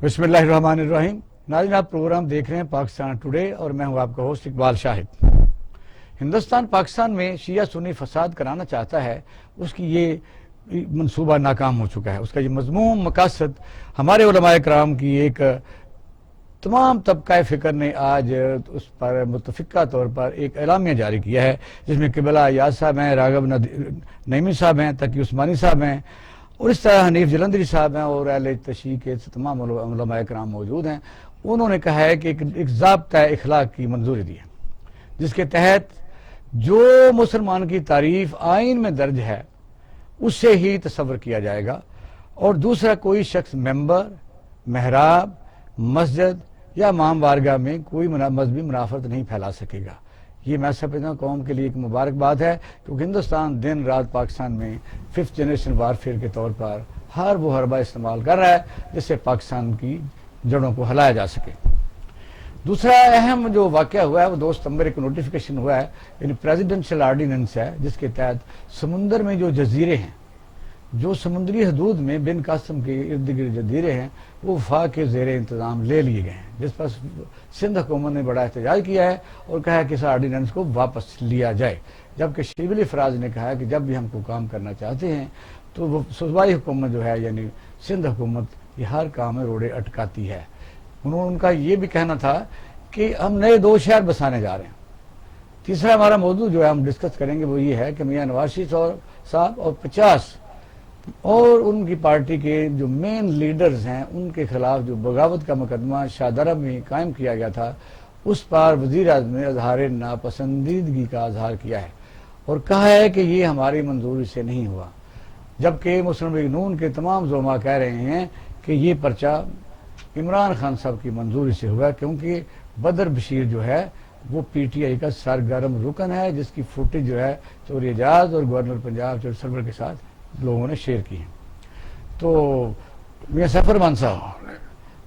بسم اللہ الرحمن الرحیم. ناظرین، آپ پروگرام دیکھ رہے ہیں پاکستان ٹوڈے اور میں ہوں آپ کا ہوسٹ اقبال شاہد. ہندوستان پاکستان میں شیعہ سنی فساد کرانا چاہتا ہے، اس کی یہ منصوبہ ناکام ہو چکا ہے. اس کا یہ مضمون مقاصد ہمارے علماء کرام کی ایک تمام طبقہ فکر نے آج اس پر متفقہ طور پر ایک اعلامیہ جاری کیا ہے، جس میں قبلہ ایاز صاحب ہیں، راغب نعیمی صاحب ہیں، تقی عثمانی صاحب ہیں، اور اس طرح حنیف جلندری صاحب ہیں اور اہل تشیع کے تمام علماء کرام موجود ہیں. انہوں نے کہا ہے کہ ایک ضابطہ اخلاق کی منظوری دی ہے، جس کے تحت جو مسلمان کی تعریف آئین میں درج ہے اس سے ہی تصور کیا جائے گا، اور دوسرا کوئی شخص ممبر، محراب، مسجد یا امام بارگاہ میں کوئی مذہبی منافرت نہیں پھیلا سکے گا. یہ میں سمجھتا ہوں قوم کے لیے ایک مبارک بات ہے، کیونکہ ہندوستان دن رات پاکستان میں 5th جنریشن وارفیئر کے طور پر ہر وہ حربہ استعمال کر رہا ہے جس سے پاکستان کی جڑوں کو ہلایا جا سکے. دوسرا اہم جو واقعہ ہوا ہے وہ 2 ستمبر ایک نوٹیفیکیشن ہوا ہے، یعنی پریزیڈنشل آرڈیننس ہے، جس کے تحت سمندر میں جو جزیرے ہیں، جو سمندری حدود میں بن قاسم کے ارد گرد جزیرے ہیں، وہ وفاق کے زیر انتظام لے لیے گئے ہیں، جس پر سندھ حکومت نے بڑا احتجاج کیا ہے اور کہا ہے کہ اس آرڈیننس کو واپس لیا جائے. جبکہ شیبلی فراز نے کہا ہے کہ جب بھی ہم کو کام کرنا چاہتے ہیں تو وہ صوبائی حکومت جو ہے، یعنی سندھ حکومت، یہ ہر کام میں روڑے اٹکاتی ہے. ان کا یہ بھی کہنا تھا کہ ہم نئے 2 شہر بسانے جا رہے ہیں. تیسرا ہمارا موضوع جو ہے ہم ڈسکس کریں گے وہ یہ ہے کہ میاں نواز شریف صاحب اور 50 اور ان کی پارٹی کے جو مین لیڈرز ہیں ان کے خلاف جو بغاوت کا مقدمہ شاہدرہ میں قائم کیا گیا تھا، اس پر وزیر اعظم نے اظہار ناپسندیدگی کا اظہار کیا ہے اور کہا ہے کہ یہ ہماری منظوری سے نہیں ہوا. جبکہ مسلم لیگ نون کے تمام زعماء کہہ رہے ہیں کہ یہ پرچہ عمران خان صاحب کی منظوری سے ہوا، کیونکہ بدر بشیر جو ہے وہ پی ٹی آئی کا سرگرم رکن ہے، جس کی فوٹیج جو ہے چوری اعجاز اور گورنر پنجاب چودھری سرور کے ساتھ لوگوں نے شیئر کی ہیں. تو میاں سیف الرحمان صاحب،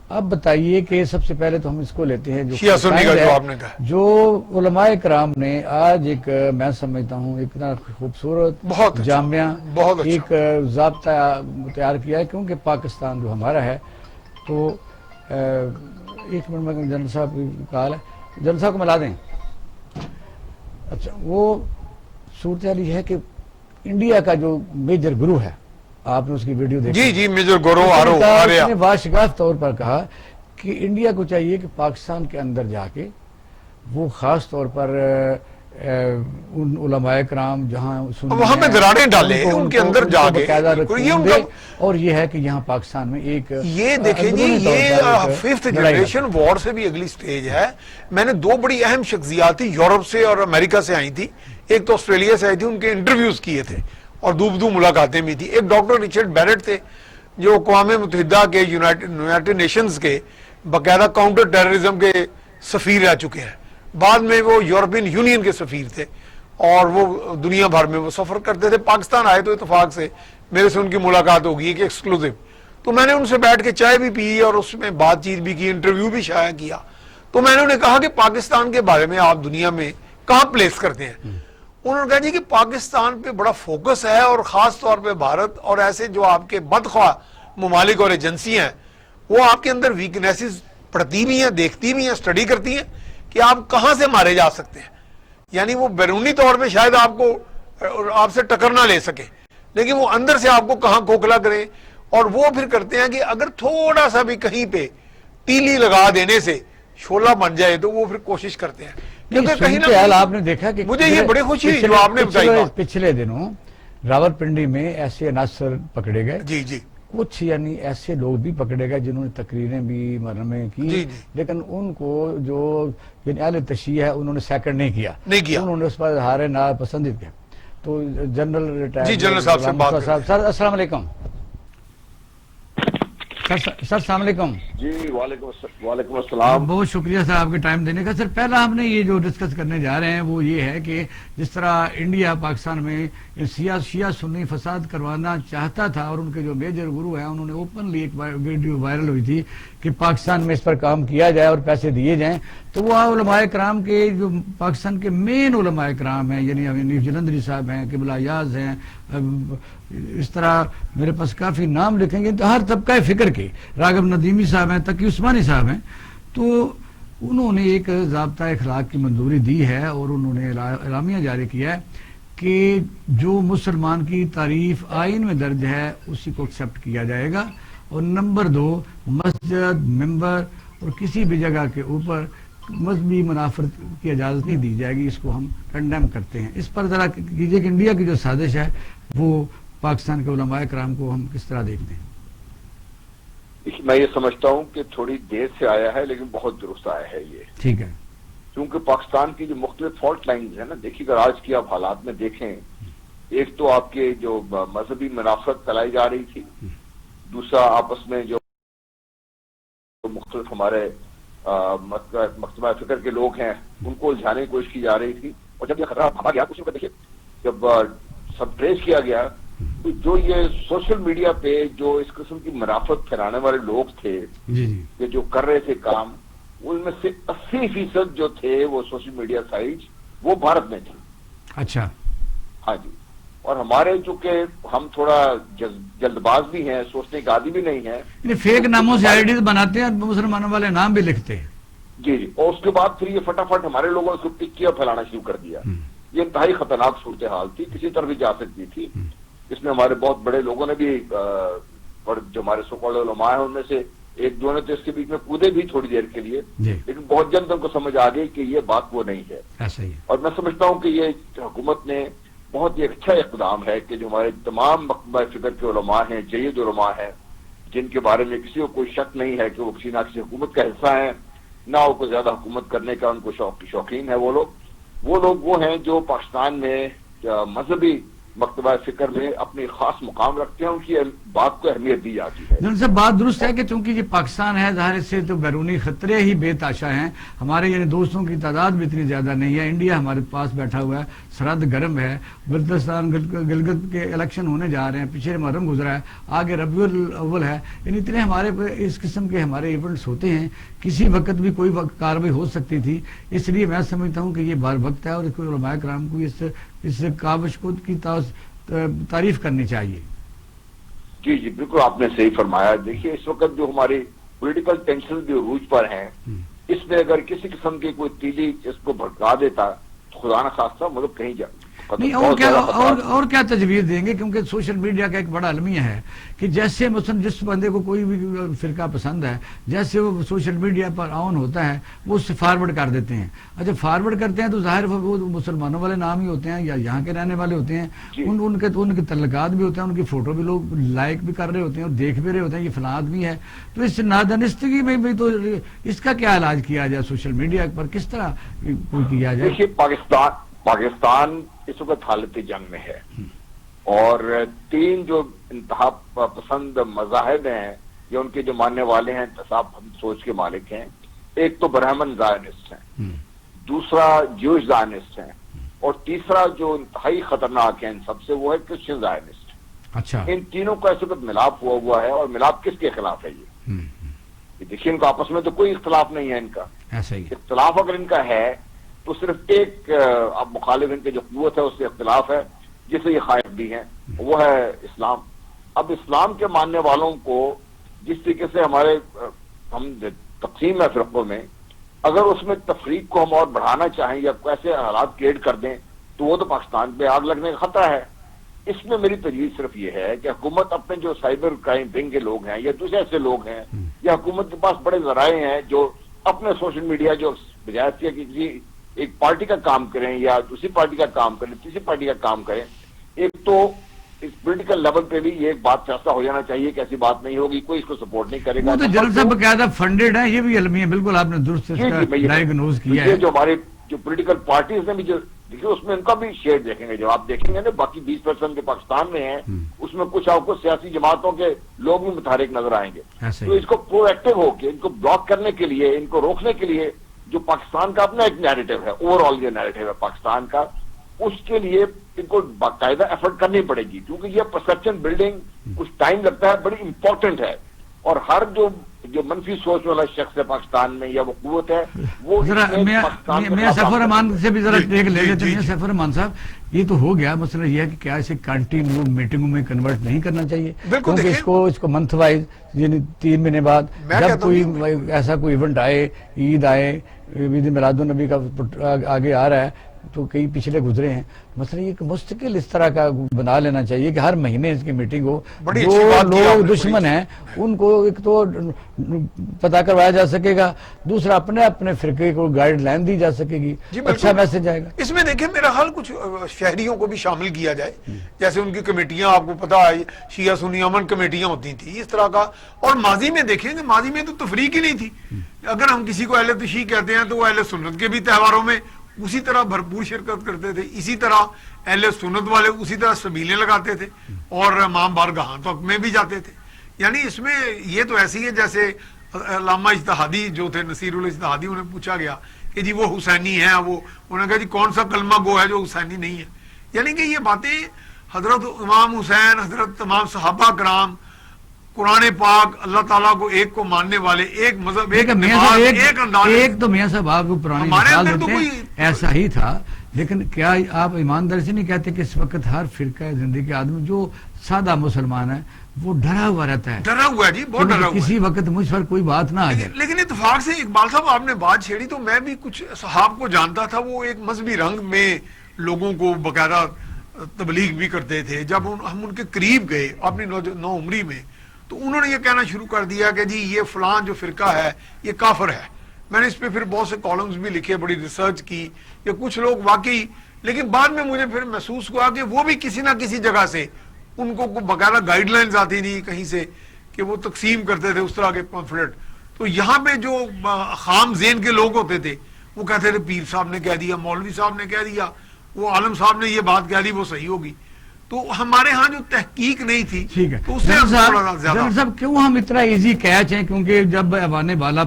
اب بتائیے کہ سب سے پہلے تو ہم اس کو لیتے ہیں جو علماء کرام نے آج ایک، میں سمجھتا ہوں اتنا خوبصورت جامعہ ایک ضابطہ تیار کیا ہے، کیونکہ پاکستان جو ہمارا ہے تو ایک منٹ میں جنرل صاحب کی کال ہے، جنرل صاحب کو ملا دیں. اچھا، وہ صورتحال یہ ہے کہ انڈیا کا جو میجر گرو ہے، آپ نے اس کی ویڈیو دیکھی؟ جی میجر گرو نے باشگاف طور پر کہا کہ انڈیا کو چاہیے کہ پاکستان کے اندر جا کے وہ خاص طور پر ان علماء کرام جہاں وہاں میں دراڑیں ڈالے ان کے اندر جا کے، اور یہ ہے کہ یہاں پاکستان میں ایک یہ دیکھیں جی، یہ 5th جنریشن وار سے بھی اگلی سٹیج ہے. میں نے 2 بڑی اہم شخصیات یورپ سے اور امریکہ سے آئی تھی، ایک تو آسٹریلیا سے آئی تھی، ان کے انٹرویوز کیے تھے اور دو ملاقاتیں بھی تھی. ایک ڈاکٹر رچرڈ بیرٹ تھے جو اقوام متحدہ کے یونائٹڈ نیشنز کے باقاعدہ کاؤنٹر ٹیررزم کے سفیر رہ چکے ہیں. بعد میں وہ یورپین یونین کے سفیر تھے اور وہ دنیا بھر میں وہ سفر کرتے تھے. پاکستان آئے تو اتفاق سے میرے سے ان کی ملاقات ہوگی ایک ایکسکلوزیو. تو میں نے ان سے بیٹھ کے چائے بھی پی اور اس میں بات چیت بھی کی، انٹرویو بھی شائع کیا. تو میں نے انہیں کہا کہ پاکستان کے بارے میں آپ دنیا میں کہاں پلیس کرتے ہیں؟ انہوں نے کہا جی کہ پاکستان پہ بڑا فوکس ہے، اور خاص طور پہ بھارت اور ایسے جو آپ کے بدخواہ ممالک اور ایجنسی ہیں وہ آپ کے اندر ویکنیسز پڑھتی بھی ہیں، دیکھتی بھی ہیں، سٹڈی کرتی ہیں کہ آپ کہاں سے مارے جا سکتے ہیں. یعنی وہ بیرونی طور پہ شاید آپ سے ٹکر نہ لے سکے، لیکن وہ اندر سے آپ کو کہاں کھوکھلا کریں، اور وہ پھر کرتے ہیں کہ اگر تھوڑا سا بھی کہیں پہ تیلی لگا دینے سے شعلہ بن جائے تو وہ پھر کوشش کرتے ہیں. آپ نے دیکھا کہ مجھے یہ بڑی خوشی جو آپ نے بتائی پچھلے دنوں راولپنڈی میں ایسے عناصر پکڑے گئے، جی کچھ یعنی ایسے لوگ بھی پکڑے گئے جنہوں نے تقریریں بھی مرمے کی، لیکن ان کو جو یعنی اہل تشیع ہے انہوں نے سیکنڈ نہیں کیا، انہوں نے اس پر اظہار ناپسندید کیا. تو جنرل جنرل صاحب سر السلام علیکم. سر السلام علیکم. جی وعلیکم السلام. بہت شکریہ سر آپ کے ٹائم دینے کا. سر پہلا ہم نے یہ جو ڈسکس کرنے جا رہے ہیں وہ یہ ہے کہ جس طرح انڈیا پاکستان میں شیعہ سنی فساد کروانا چاہتا تھا، اور ان کے جو میجر گرو ہیں انہوں نے اوپنلی ایک ویڈیو وائرل ہوئی تھی کہ پاکستان میں اس پر کام کیا جائے اور پیسے دیے جائیں. تو وہ علماء کرام کے جو پاکستان کے مین علماء کرام ہیں، یعنی حنیف جلندری صاحب ہیں، قبلہ ایاز ہیں، اس طرح میرے پاس کافی نام لکھیں گے، تو ہر طبقہ فکر کے راغب نعیمی صاحب صاحب ہیں, تقی عثمانی صاحب ہیں, تو انہوں نے ایک ضابطہ اخلاق کی منظوری دی ہے اور انہوں نے اعلامیہ جاری کیا ہے کہ جو مسلمان کی تعریف آئین میں درج ہے اسی کو ایکسیپٹ کیا جائے گا, اور نمبر 2, مسجد, ممبر اور کسی بھی جگہ کے اوپر مذہبی منافرت کی اجازت نہیں دی جائے گی. اس کو ہم کنڈیم کرتے ہیں. اس پر ذرا کیجیے کہ انڈیا کی جو سازش ہے وہ پاکستان کے علماء کرام کو ہم کس طرح دیکھتے ہیں؟ میں یہ سمجھتا ہوں کہ تھوڑی دیر سے آیا ہے لیکن بہت درست آیا ہے یہ. ٹھیک ہے. کیونکہ پاکستان کی جو مختلف فالٹ لائنز ہیں نا, دیکھیے اگر آج کی آپ حالات میں دیکھیں, ایک تو آپ کے جو مذہبی منافرت پھیلائی جا رہی تھی, دوسرا آپس میں جو مختلف ہمارے مجتمع فکر کے لوگ ہیں ان کو الجھانے کی کوشش کی جا رہی تھی, اور جب یہ خطرہ بھاگا گیا کچھ دیکھیے جب سب ٹریس کیا گیا تو جو یہ سوشل میڈیا پہ جو اس قسم کی منافرت پھیلانے والے لوگ تھے کہ جو کر رہے تھے کام, ان میں سے 80% جو تھے وہ سوشل میڈیا سائٹس وہ بھارت میں تھے. اچھا. ہاں جی. اور ہمارے چونکہ ہم تھوڑا جلد باز بھی ہیں, سوچنے کے عادی بھی نہیں ہیں, فیک ناموں سے آئی ڈیز بناتے ہیں, مسلمانوں والے نام بھی لکھتے ہیں. جی جی. اور اس کے بعد پھر یہ فٹافٹ ہمارے لوگوں نے اس کو پک کیا اور پھیلانا شروع کر دیا. یہ انتہائی خطرناک صورتحال تھی, کسی طرح بھی جا سکتی تھی. اس میں ہمارے بہت بڑے لوگوں نے بھی, اور جو ہمارے سو-کالڈ علماء ہیں ان میں سے ایک دو نے تو اس کے بیچ میں کودے بھی تھوڑی دیر کے لیے, لیکن بہت جلد ان کو سمجھ آ گئی کہ یہ بات وہ نہیں ہے. ایسا ہی ہے. اور میں سمجھتا ہوں کہ یہ حکومت نے بہت ہی اچھا اقدام ہے کہ جو ہمارے تمام مکتبہ فکر کے علماء ہیں, جید علماء ہیں, جن کے بارے میں کسی کو کوئی شک نہیں ہے کہ وہ کسی نہ کسی حکومت کا حصہ ہیں, نہ ان کو زیادہ حکومت کرنے کا ان کو شوقین ہے. وہ لوگ وہ ہیں جو پاکستان میں مذہبی مکتبہ فکر میں اپنی خاص مقام رکھتے ہیں, ان کی بات کو اہمیت دی جاتی ہے. جن سے بات درست ہے کہ چونکہ یہ پاکستان ہے, ظاہر سے تو بیرونی خطرے ہی بے تاشا ہیں. ہمارے یعنی دوستوں کی تعداد بھی اتنی زیادہ نہیں ہے. انڈیا ہمارے پاس بیٹھا ہوا ہے, سرحد گرم ہے, بلتستان گلگت کے الیکشن ہونے جا رہے ہیں, پیچھے محرم گزرا ہے, آگے ربیع الاول ہے. یعنی اتنے ہمارے اس قسم کے ہمارے ایونٹس ہوتے ہیں, کسی وقت بھی کوئی کارروائی ہو سکتی تھی. اس لیے میں سمجھتا ہوں کہ یہ بار وقت ہے اور علماء کرام کو اس کاوش کو کی تعریف کرنی چاہیے. جی جی بالکل آپ نے صحیح فرمایا. دیکھیے اس وقت جو ہماری پولیٹیکل ٹینشن بھی عروج پر ہیں, اس میں اگر کسی قسم کی کوئی تیلی اس کو بھڑکا دیتا تو خدا نہ خواستہ ملک کہیں جا نہیں. اور کیا تجویز دیں گے, کیونکہ سوشل میڈیا کا ایک بڑا المیہ ہے کہ جیسے مثلا جس بندے کو کوئی بھی فرقہ پسند ہے, جیسے وہ سوشل میڈیا پر آن ہوتا ہے وہ اس سے فارورڈ کر دیتے ہیں. اچھا فارورڈ کرتے ہیں تو ظاہر وہ مسلمانوں والے نام ہی ہوتے ہیں یا یہاں کے رہنے والے ہوتے ہیں, ان کے تعلقات بھی ہوتے ہیں, ان کی فوٹو بھی لوگ لائک بھی کر رہے ہوتے ہیں اور دیکھ بھی رہے ہوتے ہیں یہ فلاں آدمی ہے. تو اس نادانستگی میں بھی تو اس کا کیا علاج کیا جائے, سوشل میڈیا پر کس طرح کیا جائے؟ دیکھیے پاکستان اس وقت حالت جنگ میں ہے, اور 3 جو انتہا پسند مذاہب ہیں یا ان کے جو ماننے والے ہیں انتصاب سوچ کے مالک ہیں. ایک تو برہمن زائنسٹ ہیں, دوسرا جوش زائنسٹ ہیں, اور تیسرا جو انتہائی خطرناک ہے ان سب سے وہ ہے کرسچن زائنسٹ. اچھا. ان تینوں کا اس وقت ملاپ ہوا ہے, اور ملاپ کس کے خلاف ہے یہ دیکھیے, ان کا آپس میں تو کوئی اختلاف نہیں ہے. ان کا اختلاف اگر ان کا ہے تو صرف ایک اب مخالف ان کے جو قوت ہے اس سے اختلاف ہے, جسے یہ خائف بھی ہیں, وہ ہے اسلام. اب اسلام کے ماننے والوں کو جس طریقے سے ہم تقسیم ہے فرقوں میں, اگر اس میں تفریق کو ہم اور بڑھانا چاہیں یا ایسے حالات کریٹ کر دیں تو وہ تو پاکستان پہ آگ لگنے کا خطرہ ہے. اس میں میری تجویز صرف یہ ہے کہ حکومت اپنے جو سائبر کرائم ونگ کے لوگ ہیں یا دوسرے ایسے لوگ ہیں, یا حکومت کے پاس بڑے ذرائع ہیں جو اپنے سوشل میڈیا جو بجائے کہ کسی ایک پارٹی کا کام کریں یا دوسری پارٹی کا کام کریں, تیسری پارٹی کا کام کریں, ایک تو اس پولیٹیکل لیول پہ بھی یہ ایک بات فیصلہ ہو جانا چاہیے کہ ایسی بات نہیں ہوگی, کوئی اس کو سپورٹ نہیں کرے گا. وہ تو جنرل صاحب باقاعدہ فنڈیڈ ہے, یہ بھی علمی ہے, بالکل آپ نے درست ڈائیگنوز کیا ہے. جو ہمارے جو پولیٹیکل پارٹیز نے بھی جو دیکھیے اس میں ان کا بھی شیئر دیکھیں گے, جو آپ دیکھیں گے نا باقی 20% جو پاکستان میں ہیں اس میں کچھ آپ کو سیاسی جماعتوں کے لوگ بھی متحرک نظر آئیں گے. تو اس کو پرو ایکٹیو ہو کے ان کو بلاک کرنے کے لیے, ان کو روکنے کے لیے جو پاکستان کا اپنا ایک نیریٹو ہے, اوور آل یہ نیریٹو ہے پاکستان کا, اس کے لیے ان کو باقاعدہ ایفرٹ کرنی پڑے گی, کیونکہ یہ پرسپشن بلڈنگ کچھ ٹائم لگتا ہے, بڑی امپورٹنٹ ہے. اور ہر جو جو منفی سوچ والا شخص ہے پاکستان میں یا وہ قوت ہے وہ میاں سیف الرحمان سے بھی ذرا ایک لے لیتے ہیں. میاں سیف الرحمان صاحب یہ تو ہو گیا, مسئلہ یہ ہے کہ کیا اسے کنٹینیو میٹنگوں میں کنورٹ نہیں کرنا چاہیے, کیونکہ اس کو منتھ وائز یعنی 3 مہینے بعد جب کوئی ایسا کوئی ایونٹ آئے, عید آئے, عید میلاد النبی کا آگے آ رہا ہے تو کئی پچھلے گزرے ہیں, مثلا یہ مستقل اس طرح کا بنا لینا چاہیے کہ ہر مہینے اس کی میٹنگ ہو. جو لوگ دشمن ہیں ان کو ایک تو پتا کروایا جا سکے گا, دوسرا اپنے اپنے فرقے کو گائیڈ لائن دی جا سکے گی, اچھا میسج آئے گا. اس میں دیکھیں میرا حال کچھ شہریوں کو بھی شامل کیا جائے, جیسے ان کی کمیٹیاں, آپ کو پتا ہے شیعہ سنی امن کمیٹیاں ہوتی تھیں اس طرح کا. اور ماضی میں دیکھیں کہ ماضی میں تو تفریق ہی نہیں تھی. اگر ہم کسی کو اہل تشیع کہتے ہیں تو وہ اہل سنت کے بھی تہواروں میں اسی طرح بھرپور شرکت کرتے تھے, اسی طرح اہل سنت والے اسی طرح سبیلیں لگاتے تھے اور امام بارگاہ تک میں بھی جاتے تھے. یعنی اس میں یہ تو ایسی ہے جیسے علامہ اجتہادی جو تھے نصیر الاجتہادی, انہیں پوچھا گیا کہ جی وہ حسینی ہیں, وہ انہوں نے کہا جی کون سا کلمہ گو ہے جو حسینی نہیں ہے. یعنی کہ یہ باتیں حضرت امام حسین, حضرت تمام صحابہ کرام, قرآن پاک, اللہ تعالیٰ کو ایک کو ماننے والے, ایک مذہب, ایک انداز. ایک تو میاں صاحب آپ کو پرانی مثال دیتے ہیں ایسا ہی تھا, لیکن کیا آپ ایمانداری سے نہیں کہتے کہ اس وقت ہر فرقہ زندگی کے آدمی جو سادہ مسلمان ہے وہ ڈرا ہوا رہتا ہے, ڈرا ہوا ہے جی, بہت ڈرا ہوا, کسی وقت مجھ پر کوئی بات نہ آ جائے. لیکن اتفاق سے اقبال صاحب آپ نے بات چھیڑی تو میں بھی کچھ صحاب کو جانتا تھا, وہ ایک مذہبی رنگ میں لوگوں کو باقاعدہ تبلیغ بھی کرتے تھے. جب ہم ان کے قریب گئے اپنی نو عمری میں تو انہوں نے یہ کہنا شروع کر دیا کہ جی یہ فلان جو فرقہ ہے یہ کافر ہے. میں نے اس پہ پھر بہت سے کالمز بھی لکھے, بڑی ریسرچ کی کہ کچھ لوگ واقعی, لیکن بعد میں مجھے پھر محسوس ہوا کہ وہ بھی کسی نہ کسی جگہ سے ان کو باقاعدہ گائیڈ لائنز آتی تھی کہیں سے کہ وہ تقسیم کرتے تھے اس طرح کے پمفلٹ. تو یہاں پہ جو خام ذہن کے لوگ ہوتے تھے وہ کہتے تھے پیر صاحب نے کہہ دیا, مولوی صاحب نے کہہ دیا, وہ عالم صاحب نے یہ بات کہہ دی وہ صحیح ہوگی. تو ہمارے ہاں جو تحقیق نہیں تھی, ٹھیک ہے تو اس سے جنرل صاحب کیوں ہم اتنا ایزی کیچ ہیں, کیونکہ جب ایوان بالا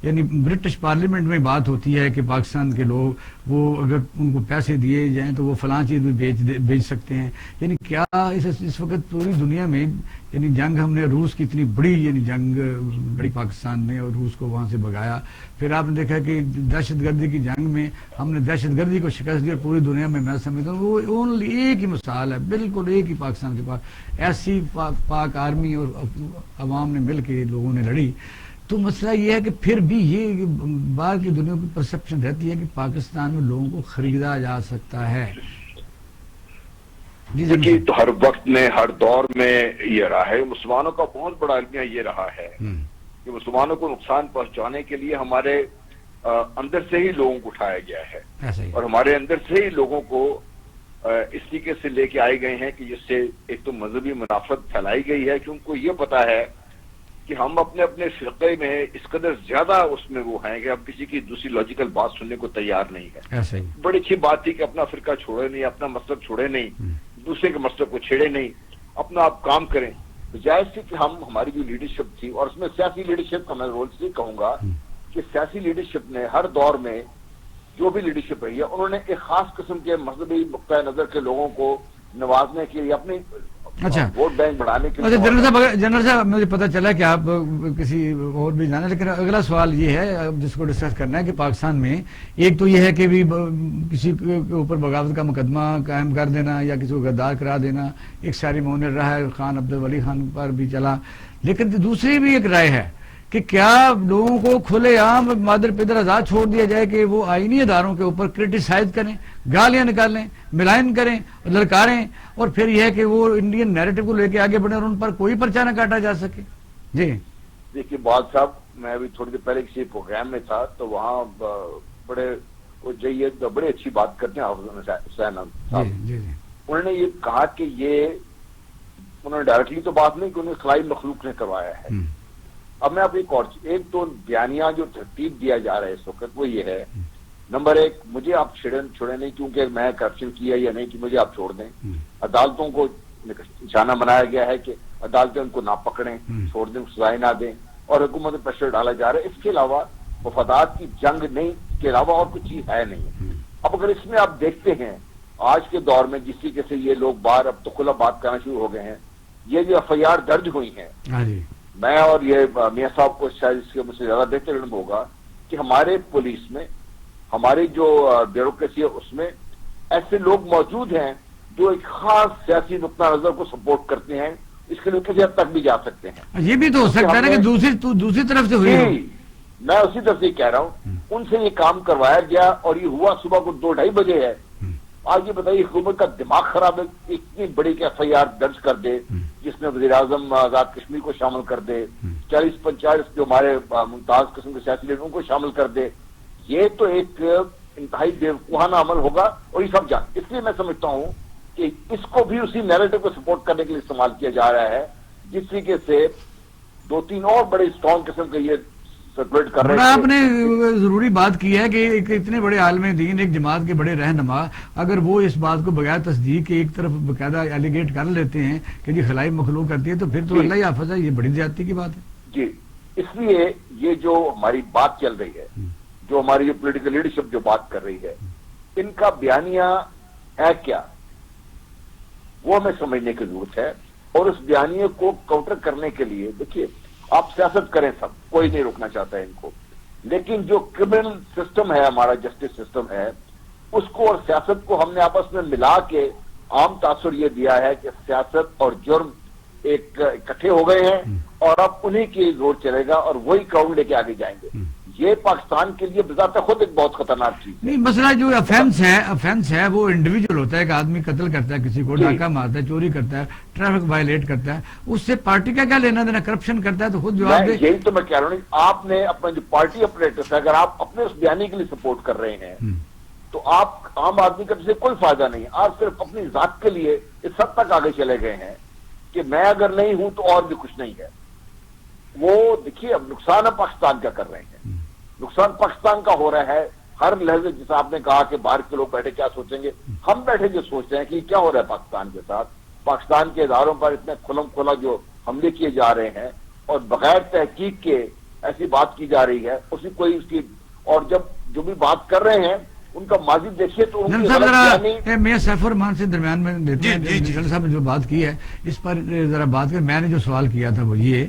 یعنی برٹش پارلیمنٹ میں بات ہوتی ہے کہ پاکستان کے لوگ وہ اگر ان کو پیسے دیے جائیں تو وہ فلاں چیز میں بیچ سکتے ہیں. یعنی کیا اس وقت پوری دنیا میں یعنی جنگ ہم نے روس کی اتنی بڑی یعنی جنگ بڑی پاکستان نے اور روس کو وہاں سے بھگایا, پھر آپ نے دیکھا کہ دہشت گردی کی جنگ میں ہم نے دہشت گردی کو شکست دی اور پوری دنیا میں میں سمجھتا ہوں وہ اونلی ایک ہی مثال ہے, بالکل ایک ہی پاکستان کے پاس ایسی پاک آرمی اور عوام نے مل کے لوگوں نے لڑی. تو مسئلہ یہ ہے کہ پھر بھی یہ باہر کی دنیا کی پرسپشن رہتی ہے کہ پاکستان میں لوگوں کو خریدا جا سکتا ہے. دیکھیے تو ہر وقت میں ہر دور میں یہ رہا ہے, مسلمانوں کا بہت بڑا المیہ یہ رہا ہے کہ مسلمانوں کو نقصان پہنچانے کے لیے ہمارے اندر سے ہی لوگوں کو اٹھایا گیا ہے, اور ہمارے اندر سے ہی لوگوں کو اس طریقے سے لے کے آئے گئے ہیں کہ جس سے ایک تو مذہبی منافرت پھیلائی گئی ہے کہ ان کو یہ پتا ہے کہ ہم اپنے اپنے فرقے میں اس قدر زیادہ اس میں وہ ہیں کہ ہم کسی کی دوسری لاجیکل بات سننے کو تیار نہیں ہے. بڑی اچھی بات تھی کہ اپنا فرقہ چھوڑے نہیں, اپنا مذہب چھوڑے نہیں, دوسرے کے مذہب کو چھیڑے نہیں, اپنا آپ کام کریں. جائز تھی کہ ہم ہماری جو لیڈرشپ تھی, اور اس میں سیاسی لیڈرشپ کا میں رول سے کہوں گا کہ سیاسی لیڈرشپ نے ہر دور میں جو بھی لیڈرشپ رہی ہے انہوں نے ایک خاص قسم کے مذہبی نقطۂ نظر کے لوگوں کو نوازنے کے لیے اپنی ووٹ بینک بڑھانے کے لیے. جنرل صاحب مجھے پتا چلا کہ آپ کسی اور بھی جانا, لیکن اگلا سوال یہ ہے جس کو ڈسکس کرنا ہے کہ پاکستان میں ایک تو یہ ہے کہ بھی کسی کے اوپر بغاوت کا مقدمہ قائم کر دینا یا کسی کو غدار کرا دینا, ایک ساری مونر رہا ہے, خان عبدالولی خان پر بھی چلا, لیکن دوسری بھی ایک رائے ہے کہ کیا لوگوں کو کھلے عام مادر پدر آزاد چھوڑ دیا جائے کہ وہ آئینی اداروں کے اوپر کرٹیسائز کریں, گالیاں نکالیں, ملائن کریں, للکاریں, اور پھر یہ ہے کہ وہ انڈین نیریٹو کو لے کے آگے بڑھیں اور ان پر کوئی پرچہ نہ کاٹا جا سکے. جی دیکھیے بال صاحب, میں ابھی تھوڑی دیر پہلے کسی پروگرام میں تھا تو وہاں بڑے بڑی اچھی بات کرتے ہیں حسین صاحب. انہوں نے یہ کہا کہ یہ انہوں نے ڈائریکٹلی تو بات نہیں کہ انہیں خلائی مخلوق نے کروایا ہے. اب میں اپنی ایک تو بیانیہ جو ترتیب دیا جا رہا ہے اس وقت وہ یہ ہے, نمبر 1 مجھے آپ چھوڑے نہیں کیونکہ میں کرپشن کیا یا نہیں کہ مجھے آپ چھوڑ دیں. عدالتوں کو نشانہ بنایا گیا ہے کہ عدالتیں ان کو نہ پکڑیں, چھوڑ دیں, سزائیں نہ دیں, اور حکومت میں پریشر ڈالا جا رہا ہے. اس کے علاوہ مفادات کی جنگ نہیں, اس کے علاوہ اور کچھ چیز ہے نہیں. اب اگر اس میں آپ دیکھتے ہیں آج کے دور میں جس طریقے سے یہ لوگ باہر اب تو کھلا بات کرنا شروع ہو گئے ہیں, یہ جو ایف آئی آر درج ہوئی ہیں میں اور یہ میاں صاحب کو شاید اس کے مجھ سے زیادہ بہتر علم ہوگا کہ ہمارے پولیس میں، ہماری جو بیوروکریسی ہے اس میں ایسے لوگ موجود ہیں جو ایک خاص سیاسی نقطہ نظر کو سپورٹ کرتے ہیں، اس کے لیے کسی حد تک بھی جا سکتے ہیں. یہ بھی تو ہو سکتا ہے نا کہ دوسری طرف سے ہوئی. میں اسی طرف سے ہی کہہ رہا ہوں، ان سے یہ کام کروایا گیا اور یہ ہوا صبح کو 2-2:30 بجے ہے. آج یہ بتائیے حکومت کا دماغ خراب ہے، اتنی بڑی کہ ایف آئی آر درج کر دے جس میں وزیر اعظم آزاد کشمیر کو شامل کر دے، 40-50 جو ہمارے ممتاز قسم کے سیاسی لیڈروں کو شامل کر دے. یہ تو ایک انتہائی بیوقوفانہ عمل ہوگا اور یہ سب جان. اس لیے میں سمجھتا ہوں کہ اس کو بھی اسی نیریٹو کو سپورٹ کرنے کے لیے استعمال کیا جا رہا ہے، جس طریقے سے 2-3 اور بڑے اسٹرانگ قسم کے یہ سرکولیٹ کر رہے ہیں. آپ نے ضروری بات کی ہے کہ ایک اتنے بڑے عالم دین، ایک جماعت کے بڑے رہنما، اگر وہ اس بات کو بغیر تصدیق کے ایک طرف باقاعدہ ایلیگیٹ کر لیتے ہیں کہ جی خلائی مخلوق کرتی ہے، تو پھر تو اللہ ہی حافظ ہے، یہ بڑی زیادتی کی بات ہے. جی اس لیے یہ جو ہماری بات چل رہی ہے، جو ہماری جو پولیٹیکل لیڈرشپ جو بات کر رہی ہے، ان کا بیانیہ ہے کیا، وہ ہمیں سمجھنے کی ضرورت ہے. اور اس بیانیے کو کاؤنٹر کرنے کے لیے دیکھیے، آپ سیاست کریں، سب کوئی نہیں روکنا چاہتا ہے ان کو، لیکن جو کرمنل سسٹم ہے، ہمارا جسٹس سسٹم ہے، اس کو اور سیاست کو ہم نے آپس میں ملا کے عام تاثر یہ دیا ہے کہ سیاست اور جرم ایک اکٹھے ہو گئے ہیں اور اب انہی کی زور چلے گا اور وہی کراؤڈ لے کے آگے جائیں گے. یہ پاکستان کے لیے بذات خود ایک بہت خطرناک چیز ہے. نہیں، مسئلہ جو افینس ہے وہ انڈیویجول ہوتا ہے کہ آدمی قتل کرتا ہے، کسی کو ڈاکہ مارتا ہے، چوری کرتا ہے، ٹریفک وائلیٹ کرتا ہے، اس سے پارٹی کا کیا لینا دینا؟ کرپشن کرتا ہے تو خود جواب دے. یہی تو میں کہہ رہا ہوں، آپ نے اپنا جو پارٹی اپریٹس ہے، اگر آپ اپنے اس بیانی کے لیے سپورٹ کر رہے ہیں تو آپ عام آدمی کا سے کوئی فائدہ نہیں. آپ صرف اپنی ذات کے لیے اس حد تک آگے چلے گئے ہیں کہ میں اگر نہیں ہوں تو اور بھی کچھ نہیں ہے. وہ دیکھیے، اب نقصان ہم پاکستان کا کر رہے ہیں، نقصان پاکستان کا ہو رہا ہے ہر لحظے. جیسے آپ نے کہا کہ باہر کے لوگ بیٹھے کیا سوچیں گے، ہم بیٹھے جو سوچتے ہیں کہ کیا ہو رہا ہے پاکستان کے ساتھ. پاکستان کے اداروں پر اتنے کھلم کھلا جو حملے کیے جا رہے ہیں اور بغیر تحقیق کے ایسی بات کی جا رہی ہے، اسی کوئی اس کی، اور جب جو بھی بات کر رہے ہیں ان کا ماضی دیکھیے تو ان کی میں سیف الرحمان سے درمیان میں دیتے ہیں صاحب نے جو بات کی ہے اس پر ذرا بات کر. میں نے جو سوال کیا تھا وہ یہ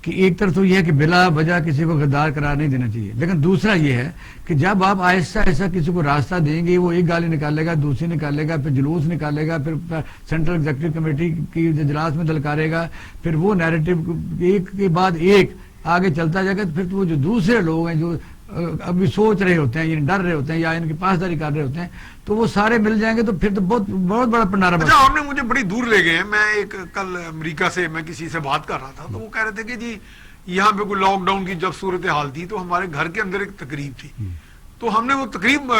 کہ ایک طرف تو یہ ہے کہ بلا وجہ کسی کو غدار قرار نہیں دینا چاہیے، لیکن دوسرا یہ ہے کہ جب آپ آہستہ آہستہ کسی کو راستہ دیں گے، وہ ایک گالی نکالے گا، دوسری نکالے گا، پھر جلوس نکالے گا، پھر سینٹرل ایگزیکٹو کمیٹی کی اجلاس میں دلکارے گا، پھر وہ نیریٹو ایک کے بعد ایک آگے چلتا جائے گا. پھر تو وہ جو دوسرے لوگ ہیں جو ابھی سوچ رہے ہوتے ہیں، یعنی ڈر رہے ہوتے ہیں یا ان کی پاسداری کر رہے ہوتے ہیں، تو وہ سارے مل جائیں گے تو پھر تو بہت بڑا پنڈارا. اچھا، آپ نے مجھے بڑی دور لے گئے ہیں. میں ایک کل امریکہ سے میں کسی سے بات کر رہا تھا تو وہ کہہ رہے تھے کہ جی یہاں پہ کوئی لاک ڈاؤن کی جب صورتحال تھی تو ہمارے گھر کے اندر ایک تقریب تھی، تو ہم نے وہ تقریب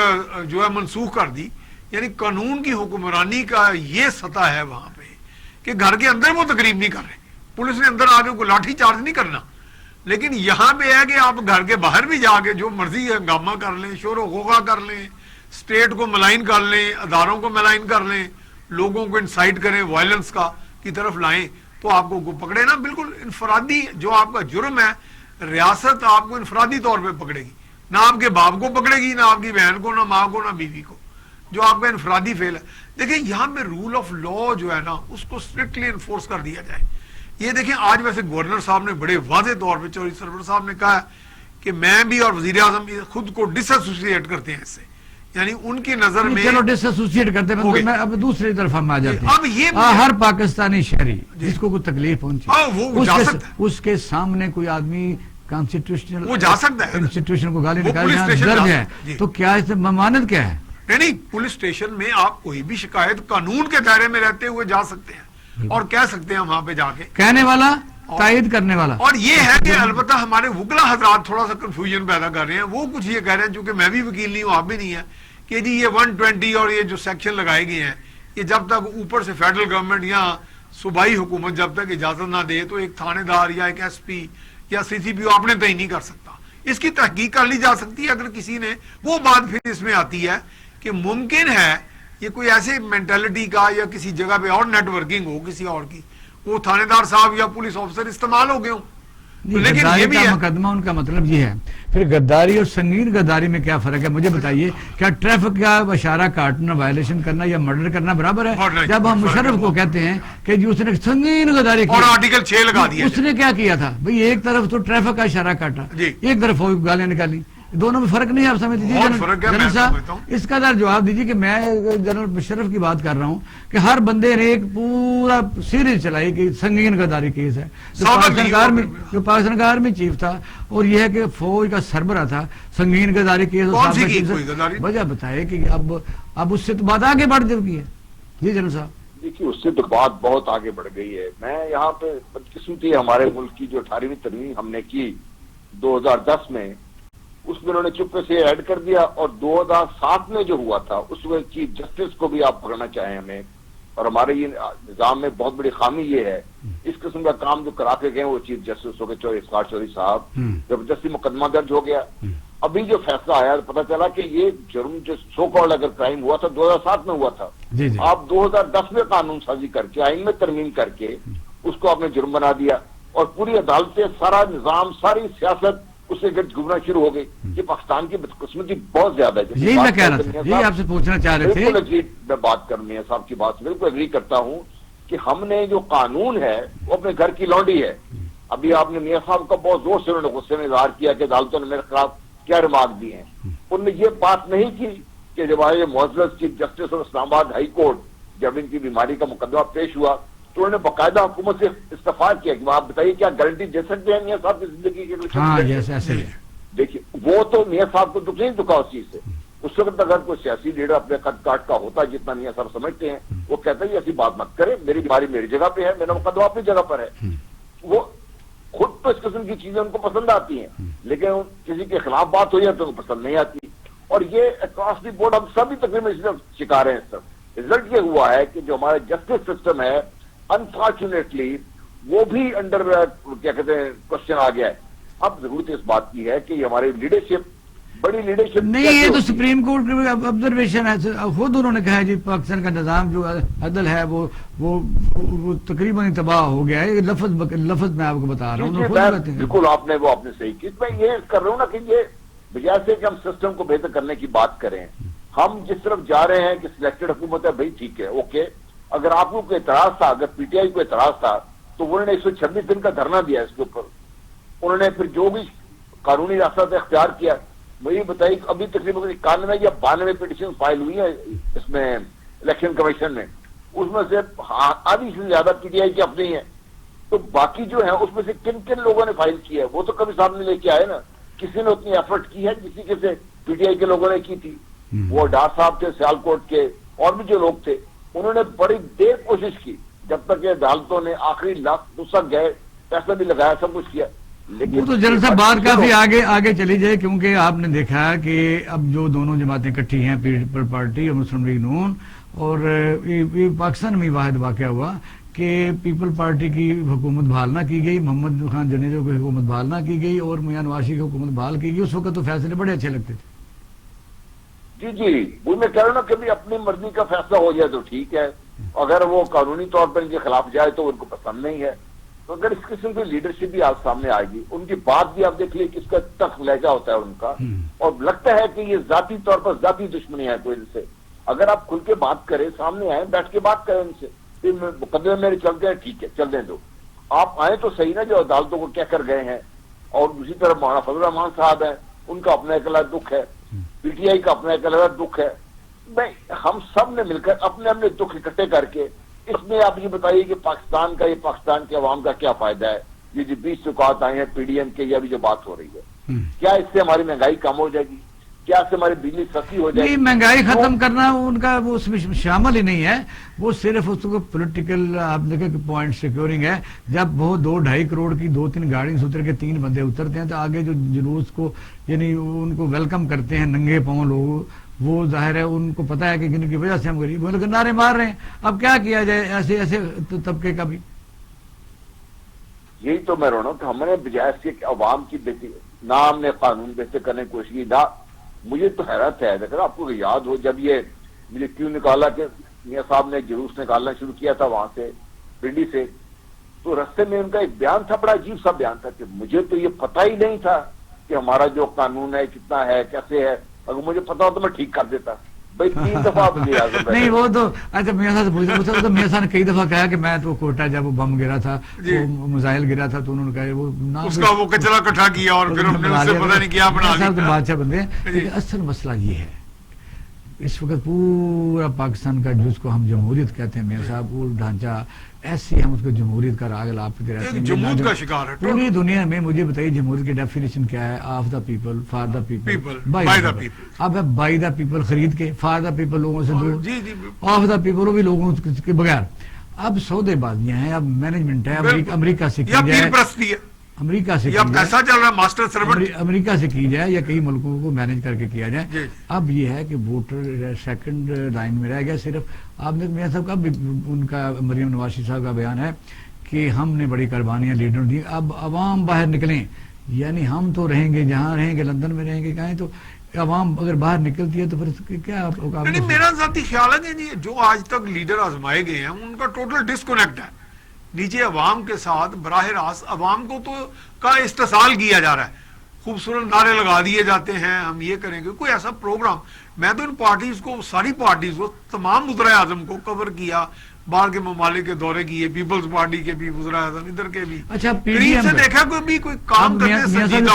جو ہے منسوخ کر دی. یعنی قانون کی حکمرانی کا یہ سطح ہے وہاں پہ کہ گھر کے اندر وہ تقریب نہیں کر رہے، پولیس نے اندر آ کے کوئی لاٹھی چارج نہیں کرنا. لیکن یہاں پہ ہے کہ آپ گھر کے باہر بھی جا کے جو مرضی ہنگامہ کر لیں، شور و غوغا کر لیں، اسٹیٹ کو ملائن کر لیں، اداروں کو ملائن کر لیں، لوگوں کو انسائٹ کریں وائلنس کی طرف لائیں، تو آپ کو پکڑے نا. بالکل انفرادی جو آپ کا جرم ہے، ریاست آپ کو انفرادی طور پہ پکڑے گی، نہ آپ کے باپ کو پکڑے گی، نہ آپ کی بہن کو، نہ ماں کو، نہ بیوی کو، جو آپ کا انفرادی فیل ہے. دیکھیں یہاں پہ رول آف لا جو ہے نا اس کو اسٹرکٹلی انفورس کر دیا جائے. یہ دیکھیں آج ویسے گورنر صاحب نے بڑے واضح طور پہ، چودھری سرور صاحب نے کہا ہے کہ میں بھی اور وزیر اعظم خود کو ڈس ایسوسیٹ کرتے ہیں اس سے، یعنی ان کی نظر میں چلو ڈس ایسوسیٹ کرتے ہیں. میں اب دوسری طرف ہم آ جاتے ہیں. اب یہ ہر پاکستانی شہری جس کو کوئی تکلیف پہنچی اس کے سامنے کوئی آدمی کانسٹیٹیوشنل وہ جا سکتا ہے، انسٹیٹیوشن کو گالی نکالنا درج ہے، تو کیا اس میں ممانعت کیا ہے؟ نہیں، پولیس اسٹیشن میں آپ کوئی بھی شکایت قانون کے دائرے میں رہتے ہوئے جا سکتے ہیں اور کہہ سکتے ہیں وہاں پہ جا کے، کہنے والا تائید کرنے والا. اور یہ ہے کہ البتہ ہمارے وکلا حضرات تھوڑا سا کنفیوژن پیدا کر رہے ہیں. وہ کچھ یہ کہہ رہے ہیں، چونکہ میں بھی وکیل نہیں ہوں، آپ بھی نہیں ہیں، کہ جی یہ 120 اور یہ جو سیکشن لگائے گئے ہیں، یہ جب تک اوپر سے فیڈرل گورنمنٹ یا صوبائی حکومت جب تک اجازت نہ دے تو ایک تھانے دار یا ایک ایس پی یا سی سی پی او اپنے تعین نہیں کر سکتا. اس کی تحقیق کر لی جا سکتی ہے اگر کسی نے. وہ بات پھر اس میں آتی ہے کہ ممکن ہے یہ کوئی ایسے مینٹلٹی کا یا کسی جگہ پہ اور نیٹ ورکنگ ہو کسی اور کی، وہ تھانے دار صاحب یا پولیس آفیسر استعمال ہو گئے ہوں. لیکن یہ بھی ہے مقدمہ ان کا مطلب یہ ہے. پھر غداری اور سنگین غداری میں کیا فرق ہے مجھے بتائیے؟ کیا ٹریفک کا اشارہ کاٹنا وائلیشن کرنا یا مرڈر کرنا برابر ہے؟ جب ہم مشرف کو کہتے ہیں کہ جی اس نے سنگین غداری کی اور آرٹیکل 6 لگا دیا، اس نے کیا کیا تھا بھئی؟ ایک طرف تو ٹریفک کا اشارہ کاٹا، ایک طرف گالیاں نکالی، دونوں میں فرق نہیں ہے. آپ سمجھ دیجیے جنرل صاحب اس کا جواب دیجیے کہ میں جنرل مشرف کی بات کر رہا ہوں کہ ہر بندے نے ایک پورا سیریز چلائی کہ سنگین غداری کیس ہے. جو پاکستان کا آرمی چیف تھا اور یہ ہے کہ فوج کا سربراہ تھا، سنگین غداری کیس. وجہ بتائے کہ اب اس سے تو بات آگے بڑھ چکی ہے. جی جنرل صاحب. دیکھیے اس سے تو بات بہت آگے بڑھ گئی ہے. میں یہاں پہ بدقسمتی ہمارے ملک کی جو 18ویں ترمیم ہم نے کی 2010 میں، اس میں انہوں نے چپکے سے ایڈ کر دیا، اور 2007 میں جو ہوا تھا اس میں چیف جسٹس کو بھی آپ پکڑنا چاہیں ہمیں. اور ہمارے یہ نظام میں بہت بڑی خامی یہ ہے، اس قسم کا کام جو کرا کے گئے وہ چیف جسٹس ہو گئے اسقاط چودھری صاحب، زبردستی مقدمہ درج ہو گیا. ابھی جو فیصلہ آیا پتہ چلا کہ یہ جرم جو سو کالڈ اگر کرائم ہوا تھا 2007 میں ہوا تھا، آپ 2010 میں قانون سازی کر کے آئین میں ترمیم کر کے اس کو آپ نے جرم بنا دیا، اور پوری عدالتیں سارا نظام ساری سیاست اس سے گرد گھومنا شروع ہو گئی. یہ پاکستان کی بدقسمتی بہت زیادہ ہے. یہی میں کہہ رہا تھا، یہی آپ سے پوچھنا چاہ رہے تھے. بالکل اگری میں بات کرنی ہے صاحب کی بات سے بالکل اگری کرتا ہوں کہ ہم نے جو قانون ہے وہ اپنے گھر کی لونڈی ہے. ابھی آپ نے میاں صاحب کا بہت زور سے انہوں نے غصے میں اظہار کیا کہ عدالتوں نے میرے خلاف کیا ریمارک دیے ہیں. انہوں نے یہ بات نہیں کی کہ جب آئے معزز چیف جسٹس اور اسلام آباد ہائی کورٹ جب ان کی بیماری کا مقدمہ پیش ہوا تو انہوں نے باقاعدہ حکومت سے استفسار کیا کہ آپ بتائیے کیا گارنٹی دے سکتے ہیں میاں صاحب کی زندگی کے؟ دیکھیے وہ تو میاں صاحب کو دکھ نہیں دکھا اس چیز سے. اس وقت اگر کوئی سیاسی لیڈر اپنے خط کاٹ کا ہوتا جتنا میاں صاحب سمجھتے ہیں، وہ کہتا ہے ایسی بات مت کرے، میری بیماری میری جگہ پہ ہے، میرا مقدمہ اپنی جگہ پر ہے. وہ خود تو اس قسم کی چیزیں ان کو پسند آتی ہیں، لیکن کسی کے خلاف بات ہو جائے تو ان کو پسند نہیں آتی. اور یہ اکراس دی بورڈ ہم سبھی تقریباً اس طرف شکار ہیں. اس طرف رزلٹ یہ ہوا ہے کہ جو ہمارا جسٹس سسٹم ہے انفارچونیٹلی وہ بھی انڈر کیا کہتے ہیں کوشچن آ گیا ہے. اب ضرورت اس بات کی ہے کہ ہماری لیڈرشپ بڑی لیڈرشپ نہیں، یہ تو سپریم کورٹ کی آبزرویشن ہے. خود انہوں نے کہا جی پاکستان کا نظام جو عدل ہے وہ تقریباً تباہ ہو گیا ہے. لفظ میں آپ کو بتا رہا ہوں. بالکل آپ نے صحیح کی. میں یہ کر رہا ہوں نا کہ یہ بجائے سے کہ ہم سسٹم کو بہتر کرنے کی بات کریں، ہم جس طرف جا رہے ہیں کہ سلیکٹڈ حکومت ہے، بھائی ٹھیک ہے اوکے. اگر آپ کو کوئی اعتراض تھا، اگر پی ٹی آئی کو اعتراض تھا تو انہوں نے 126 دن کا دھرنا دیا اس کے اوپر. انہوں نے پھر جو بھی قانونی راستہ اختیار کیا. مجھے بتائیے ابھی تقریباً 91 یا 92 پیٹیشن فائل ہوئی ہیں اس میں الیکشن کمیشن میں، اس میں سے آدھی سے زیادہ پی ٹی آئی کی اپنی ہیں. تو باقی جو ہیں اس میں سے کن کن لوگوں نے فائل کی ہے وہ تو کبھی سامنے لے کے آئے نا. کسی نے اتنی ایفرٹ کی ہے جسی کے سے پی ٹی آئی کے لوگوں نے کی تھی. وہ ڈار صاحب تھے سیالکوٹ کے اور بھی جو لوگ تھے، انہوں نے بڑی دیر کوشش کی جب تک کہ عدالتوں نے آخری نسخ گئے، پیسہ بھی لگایا، سب کچھ کیا. وہ تو جنرل صاحب بات کافی آگے چلی جائے، کیونکہ آپ نے دیکھا کہ اب جو دونوں جماعتیں اکٹھی ہیں، پیپل پارٹی اور مسلم لیگ نون، اور یہ پاکستان میں واحد واقعہ ہوا کہ پیپل پارٹی کی حکومت بحال نہ کی گئی، محمد خان جنیجو کی حکومت بحال نہ کی گئی اور میاں نواز شریف کی حکومت بحال کی گئی. اس وقت تو فیصلے بڑے اچھے لگتے تھے. جی وہ میں کہہ رہا ہوں نا کہ اپنی مرضی کا فیصلہ ہو جائے تو ٹھیک ہے، اگر وہ قانونی طور پر ان کے خلاف جائے تو ان کو پسند نہیں ہے. تو اگر اس قسم کی لیڈرشپ بھی آج سامنے آئے گی، ان کی بات بھی آپ دیکھیے کس کا تخت لہجہ ہوتا ہے ان کا، اور لگتا ہے کہ یہ ذاتی طور پر ذاتی دشمنی ہے کوئی ان سے. اگر آپ کھل کے بات کریں، سامنے آئیں، بیٹھ کے بات کریں ان سے، مقدمے میرے چلتے ہیں ٹھیک ہے چل دیں دو، آپ آئیں تو صحیح نا جو عدالتوں کو کہہ کر گئے ہیں. اور دوسری طرف مولانا فضل الرحمان صاحب ہیں، ان کا اپنا ایک الگ دکھ ہے، پی ٹی آئی کا اپنا ایک الگ دکھ ہے. بھائی ہم سب نے مل کر اپنے اپنے دکھ اکٹھے کر کے اس میں آپ یہ بتائیے کہ پاکستان کا، یہ پاکستان کے عوام کا کیا فائدہ ہے. یہ جو 20 سکوات آئے ہیں پی ڈی ایم کے، یہ ابھی جو بات ہو رہی ہے، کیا اس سے ہماری مہنگائی کم ہو جائے گی؟ کیا اس سے ہماری بجلی سستی ہو جائے گی؟ مہنگائی ختم کرنا ان کا وہ اس میں شامل ہی نہیں ہے. وہ صرف اس کو پولیٹیکل آپ دیکھیں کہ پوائنٹ سیکیورنگ ہے. جب وہ 2-2.5 کروڑ کی 2-3 گاڑی سے اتر کے 3 بندے اترتے ہیں تو آگے جو جلوس کو یعنی ان کو ویلکم کرتے ہیں ننگے پاؤں لوگ، وہ ظاہر ہے ان کو پتا ہے کہ جن کی وجہ سے ہم غریب ہیں، نعرے مار رہے ہیں. اب کیا کیا جائے ایسے طبقے کا بھی؟ یہی تو میں رہا ہوں کہ ہم نے بجائے سے عوام کی نہ ہم نے قانون بہتر کرنے کی کوشش کی نہ. مجھے تو حیرت ہے، اگر آپ کو یاد ہو جب یہ مجھے کیوں نکالا کہ میاں صاحب نے جلوس نکالنا شروع کیا تھا وہاں سے پنڈی سے، تو تو رستے میں ان کا ایک بیان تھا, بڑا عجیب سا بیان تھا کہ مجھے تو یہ پتہ ہی نہیں تھا کہ ہمارا جو قانون ہے کتنا ہے کیسے ہے, اگر مجھے پتا ہو تو میں ٹھیک کر دیتا. بھائی 3 دفعہ وزیر اعظم نہیں وہ تو اچھا میاں صاحب سے پوچھا تو میاں صاحب نے کئی دفعہ کہا کہ میں تو کوٹا جب وہ بم گرا تھا وہ میزائل گرا تھا تو انہوں نے کہا وہ اس کا وہ کچرا اکٹھا کیا اور پھر ہم نے اس سے پتہ نہیں کیا بنا لیا. تو بادشاہ بندے ہیں, لیکن اصل مسئلہ یہ ہے اس وقت پورا پاکستان کا جس کو ہم جمہوریت کہتے ہیں میاں صاحب, وہ ڈھانچہ ایسی ہم اس کو جمہوریت کا راگ لاپتے رہتے ہیں. جمہوریت کا شکار ہے پوری دنیا میں. مجھے بتائیے جمہوریت کی ڈیفینیشن کیا ہے؟ Of the people, for the people, by the people. اب ہے بائی دا پیپل خرید کے, فار دا پیپل لوگوں سے دور, آف دا پیپل وہ بھی لوگوں کے بغیر. اب سودے بازیاں ہیں, اب مینجمنٹ ہے, امریکہ سے کی جائے, امریکہ سے ایسا چل رہا ہے ماسٹر سرونٹ, امریکہ سے کی جائے یا کئی ملکوں کو مینج کر کے کیا جائے. اب یہ ہے کہ ووٹر سیکنڈ لائن میں رہ گیا صرف. آپ نے میاں صاحب کا ان کا مریم نواز صاحب کا بیان ہے کہ ہم نے بڑی قربانیاں لیڈروں دی, اب عوام باہر نکلیں. یعنی ہم تو رہیں گے جہاں رہیں گے, لندن میں رہیں گے کہیں, تو عوام اگر باہر نکلتی ہے تو پھر کیا؟ میرا ذاتی خیال ہے کہ جو آج تک لیڈر آزمائے گئے ہیں ان کا ٹوٹل ڈسکنیکٹ ہے نیچے عوام کے ساتھ. براہ راست عوام کو تو کا استحصال کیا جا رہا ہے, خوبصورت نعرے لگا دیے جاتے ہیں ہم یہ کریں گے. کوئی ایسا پروگرام, میں تو ان پارٹیز کو, ساری پارٹیز کو, تمام وزرائے اعظم کو کور کیا, باہر کے ممالک کے دورے کیے, پیپلز پارٹی کے بھی وزرائے اعظم, ادھر کے بھی. اچھا قریب سے دیکھا کوئی کام کرنے سنجیدہ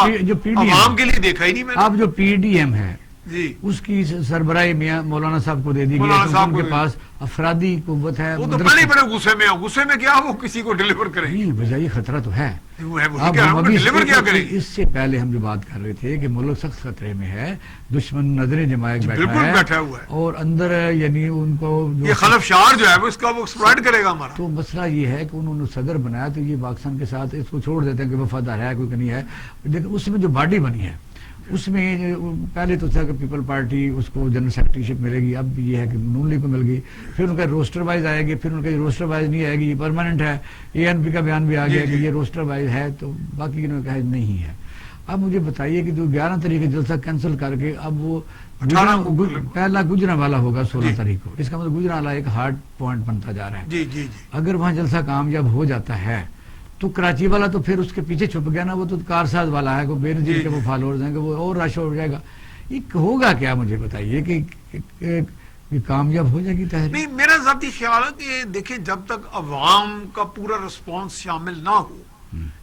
عوام کے لیے دیکھا ہی نہیں میں نے. اب جو پی ڈی ایم ہے جی اس کی سربراہی میاں مولانا صاحب کو دے دی گئی, ان کے پاس افرادی قوت ہے. وہ تو پہلے بڑے غصے میں, غصے میں کیا وہ کسی کو ڈیلیور کریں گے؟ بجائے خطرہ تو ہے. اس سے پہلے ہم جو بات کر رہے تھے کہ ملک سخت خطرے میں ہے, دشمن نظریں جمائے بیٹھا ہے اور اندر یعنی ان کو یہ خلفشار جو ہے وہ اس کا وہ ایکسپلائٹ کرے گا ہمارا. تو مسئلہ یہ ہے کہ انہوں نے صدر بنایا تو یہ پاکستان کے ساتھ اس کو چھوڑ دیتے ہیں کہ وفادار ہے کوئی کہ نہیں ہے. لیکن اس میں جو باڈی بنی ہے اس میں پہلے تو تھا کہ پیپل پارٹی اس کو جنرل سیکرٹری شپ ملے گی, اب یہ ہے کہ نون لیگ کو مل گئی, پھر ان کا روسٹر وائز آئے گی, پھر ان کا روسٹر وائز نہیں آئے گی, یہ پرماننٹ ہے. اے این پی کا بیان بھی آ گیا کہ یہ روسٹر وائز ہے, تو باقی انہوں نے کہا نہیں ہے. اب مجھے بتائیے کہ جو 11 تاریخ جلسہ کینسل کر کے اب وہ پہلا گجرانوالہ ہوگا 16 تاریخ کو, اس کا مطلب گجرانوالہ ایک ہارڈ پوائنٹ بنتا جا رہا ہے. اگر وہاں جلسہ کامیاب ہو جاتا ہے تو کراچی والا تو پھر اس کے پیچھے چھپ گیا نا, وہ تو کارساز والا ہے, بے نظیر کے وہ فالوورز ہیں کہ وہ اور رش ہو جائے گا. ایک ہوگا کیا مجھے بتائیے کہ کامیاب ہو جائے گی تحریک؟ نہیں, میرا ذاتی خیال ہے کہ دیکھیں جب تک عوام کا پورا رسپانس شامل نہ ہو,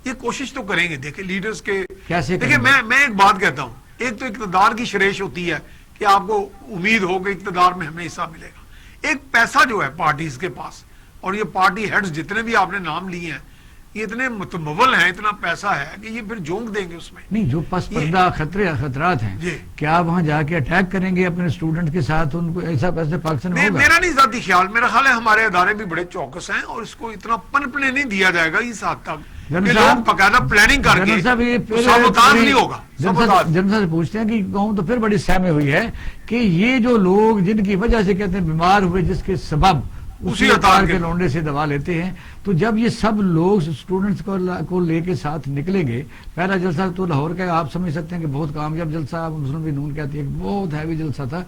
یہ کوشش تو کریں گے. دیکھیں لیڈرز کے کیسے, دیکھیں میں ایک بات کہتا ہوں, ایک تو اقتدار کی شریش ہوتی ہے کہ آپ کو امید ہو کہ اقتدار میں ہمیں حصہ ملے گا. ایک پیسہ جو ہے پارٹیز کے پاس, اور یہ پارٹی ہیڈز جتنے بھی آپ نے نام لیے ہیں یہ اتنے متمول ہیں, اتنا پیسہ ہے کہ یہ پھر جونک دیں گے اس میں. نہیں, جو پس پردہ خطرات ہیں کیا وہاں جا کے اٹیک کریں گے اپنے اسٹوڈنٹ کے ساتھ, ان کو ایسا پیسے پاکستان میں ہوگا؟ میرا نہیں ذاتی خیال, میرا خیال ہے ہمارے ادارے بھی بڑے چوکس ہیں اور اس کو اتنا پنپنے نہیں دیا جائے گا اس حد تک کہ لوگ باقاعدہ پلاننگ کر کے سابوتاژ نہیں ہوگا. جنرل صاحب سے پوچھتے ہیں کہ کہوں تو پھر بڑی سہمے ہوئی ہے کہ یہ جو لوگ جن کی وجہ سے کہتے ہیں بیمار ہوئے, جس کے سبب اسی اتار کے لونڈے سے دوا لیتے ہیں, تو جب یہ سب لوگ اسٹوڈنٹس کو لے کے ساتھ نکلیں گے, پہلا جلسہ تو لاہور کا آپ سمجھ سکتے ہیں کہ بہت کامیاب جلسہ, مسلم بھی نون کہتی ہے کہ بہت ہیوی جلسہ تھا.